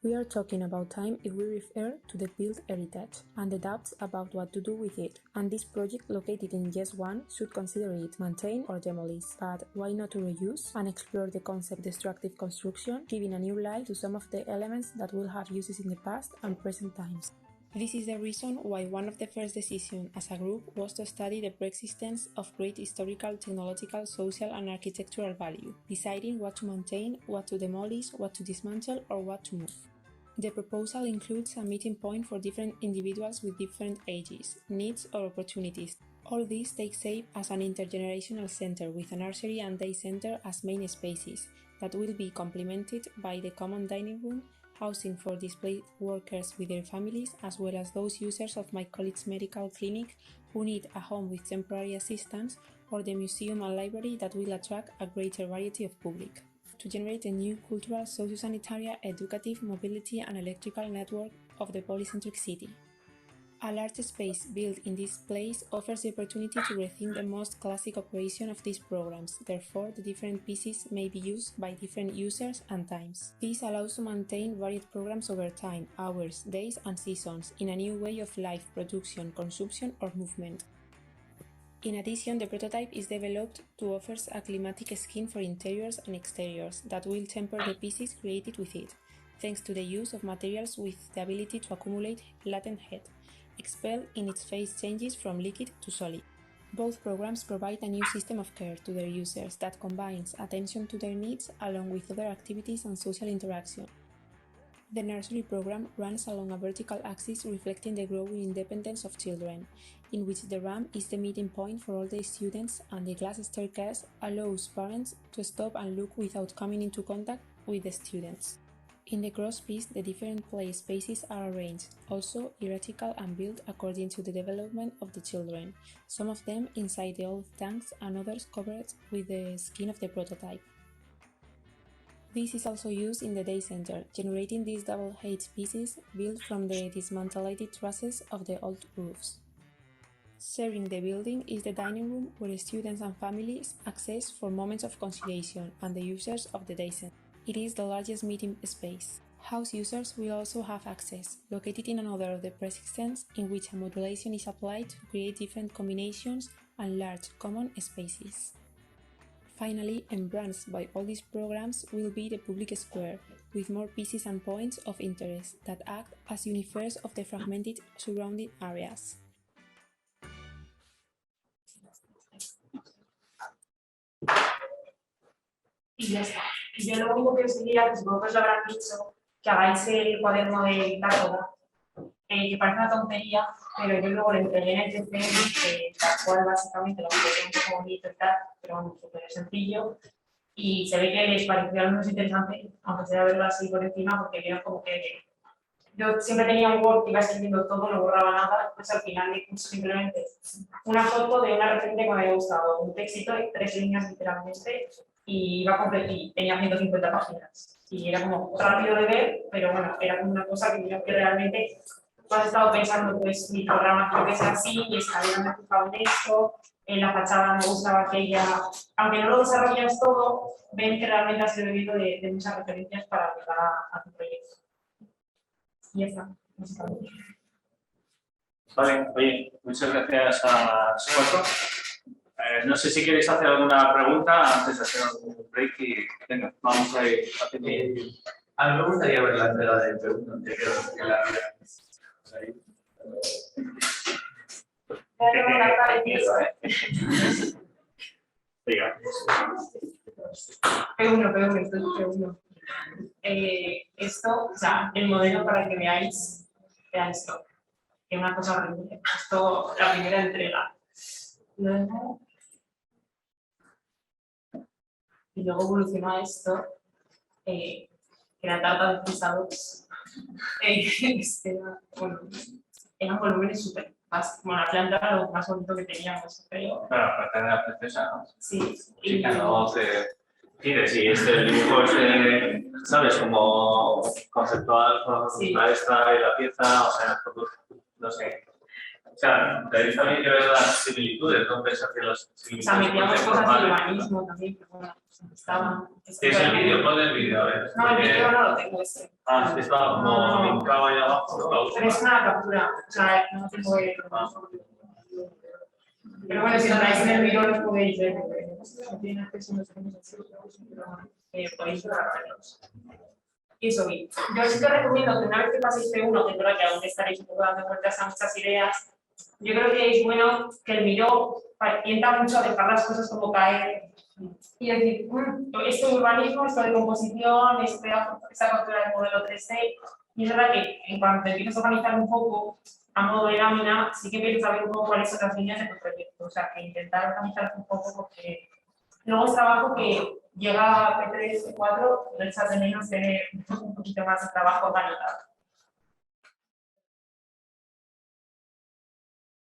Speaker 9: We are talking about time if we refer to the built heritage and the doubts about what to do with it. And this project located in YES1 should consider it maintain or demolish. But why not to reuse and explore the concept destructive construction, giving a new life to some of the elements that will have uses in the past and present times? This is the reason why one of the first decisions as a group was to study the preexistence of great historical, technological, social and architectural value, deciding what to maintain, what to demolish, what to dismantle or what to move. The proposal includes a meeting point for different individuals with different ages, needs or opportunities. All this takes shape as an intergenerational center with a nursery and day center as main spaces that will be complemented by the common dining room, housing for displaced workers with their families, as well as those users of my colleague's medical clinic who need a home with temporary assistance, or the museum and library that will attract a greater variety of public. To generate a new cultural, socio-sanitary, educative, mobility and electrical network of the polycentric city. A large space built in this place offers the opportunity to rethink the most classic operation of these programs, therefore the different pieces may be used by different users and times. This allows to maintain varied programs over time, hours, days and seasons, in a new way of life, production, consumption or movement. In addition, the prototype is developed to offer a climatic scheme for interiors and exteriors that will temper the pieces created with it, thanks to the use of materials with the ability to accumulate latent heat, expelled in its phase changes from liquid to solid. Both programs provide a new system of care to their users that combines attention to their needs along with other activities and social interaction. The nursery program runs along a vertical axis reflecting the growing independence of children, in which the ramp is the meeting point for all the students and the glass staircase allows parents to stop and look without coming into contact with the students. In the cross piece, the different play spaces are arranged, also hierarchical and built according to the development of the children, some of them inside the old tanks and others covered with the skin of the prototype. This is also used in the day center, generating these double height pieces built from the dismantled trusses of the old roofs. Sharing the building is the dining room where students and families access for moments of conciliation and the users of the day center. It is the largest meeting space. House users will also have access, located in another of the preexistents in which a modulation is applied to create different combinations and large common spaces. Finally, embraced by all these programs will be the public square, with more pieces and points of interest that act as universe of the fragmented surrounding areas.
Speaker 2: Y ya está. Yo lo único que os diría, pues vosotros lo habrán dicho, que hagáis el cuaderno de Cátoda, que parece una tontería, pero yo luego lo entregué en el TCM, tal cual básicamente lo encontré un poco bonito y tal, pero bueno, súper sencillo. Y se ve que les pareció al menos interesante, aunque sea verlo así por encima, porque vieron como que yo siempre tenía un Word que iba escribiendo todo, no borraba nada, pues al final le puse simplemente una foto de una referencia que me había gustado, un textito de 3 líneas literalmente, y iba completo y tenía 150 páginas. Y era como rápido de ver, pero bueno, era como una cosa que yo que realmente tú has estado pensando, pues mi programa creo que es así, mi escalera me ha fijado en esto, en la fachada me gustaba aquella, aunque no lo desarrollas todo, ven que realmente has servido de muchas referencias para llegar a tu proyecto. Y ya está.
Speaker 3: Vale, oye, muchas gracias a Socorro. No sé si queréis hacer alguna pregunta antes de hacer un break y venga, vamos a ir haciendo.
Speaker 4: A mí me gustaría ver la entrega de preguntas, que creo que la ahí.
Speaker 3: Diga.
Speaker 2: P1, esto, o sea, el modelo para que veáis, era esto, que es una cosa horrible. Esto, la primera entrega. Y luego evolucionó a esto, que era tarta de pisados. Bueno, eran volúmenes súper fáciles. Bueno, la planta era lo más bonito que teníamos, pero...
Speaker 3: Claro, la planta era preciosa, ¿no?
Speaker 2: Sí.
Speaker 3: Y no te tires, y este dibujo es, ¿sabes? Como conceptual, con la extra y la pieza, o sea, no sé. O sea, tenéis también que ver las similitudes, ¿no? Pensar que las
Speaker 5: O
Speaker 3: similitudes.
Speaker 5: sea, metíamos
Speaker 3: pueden
Speaker 5: cosas de
Speaker 3: formar-
Speaker 5: urbanismo también, pero bueno, estaba.
Speaker 3: ¿Qué es el vídeo? Pon el vídeo, a ver.
Speaker 5: No, el vídeo no lo tengo ese.
Speaker 3: Ah, sí, está como linkado ahí abajo, ¿no? La
Speaker 5: Pero
Speaker 3: última.
Speaker 5: es una captura, o sea, no tengo el. Pero bueno, si entráis en el vídeo os podéis ver. No tiene acceso, no tenemos acceso, pero podéis verlos. Y eso, yo sí te recomiendo que una vez que paséis P1, que es verdad que aún estaréis un poco dando vueltas a muchas ideas, yo creo que es bueno que el Miró tienta mucho a dejar las cosas como caer y decir, esto de urbanismo, esto de composición, esta captura del modelo 3D, y es verdad que en cuanto empiezas a organizar un poco a modo de lámina, sí que empiezas a ver un poco cuáles son las líneas de tu proyecto, o sea, que intentar organizar un poco porque luego es trabajo que llega a P3, P4, no echas de menos tener un poquito más de trabajo organizado.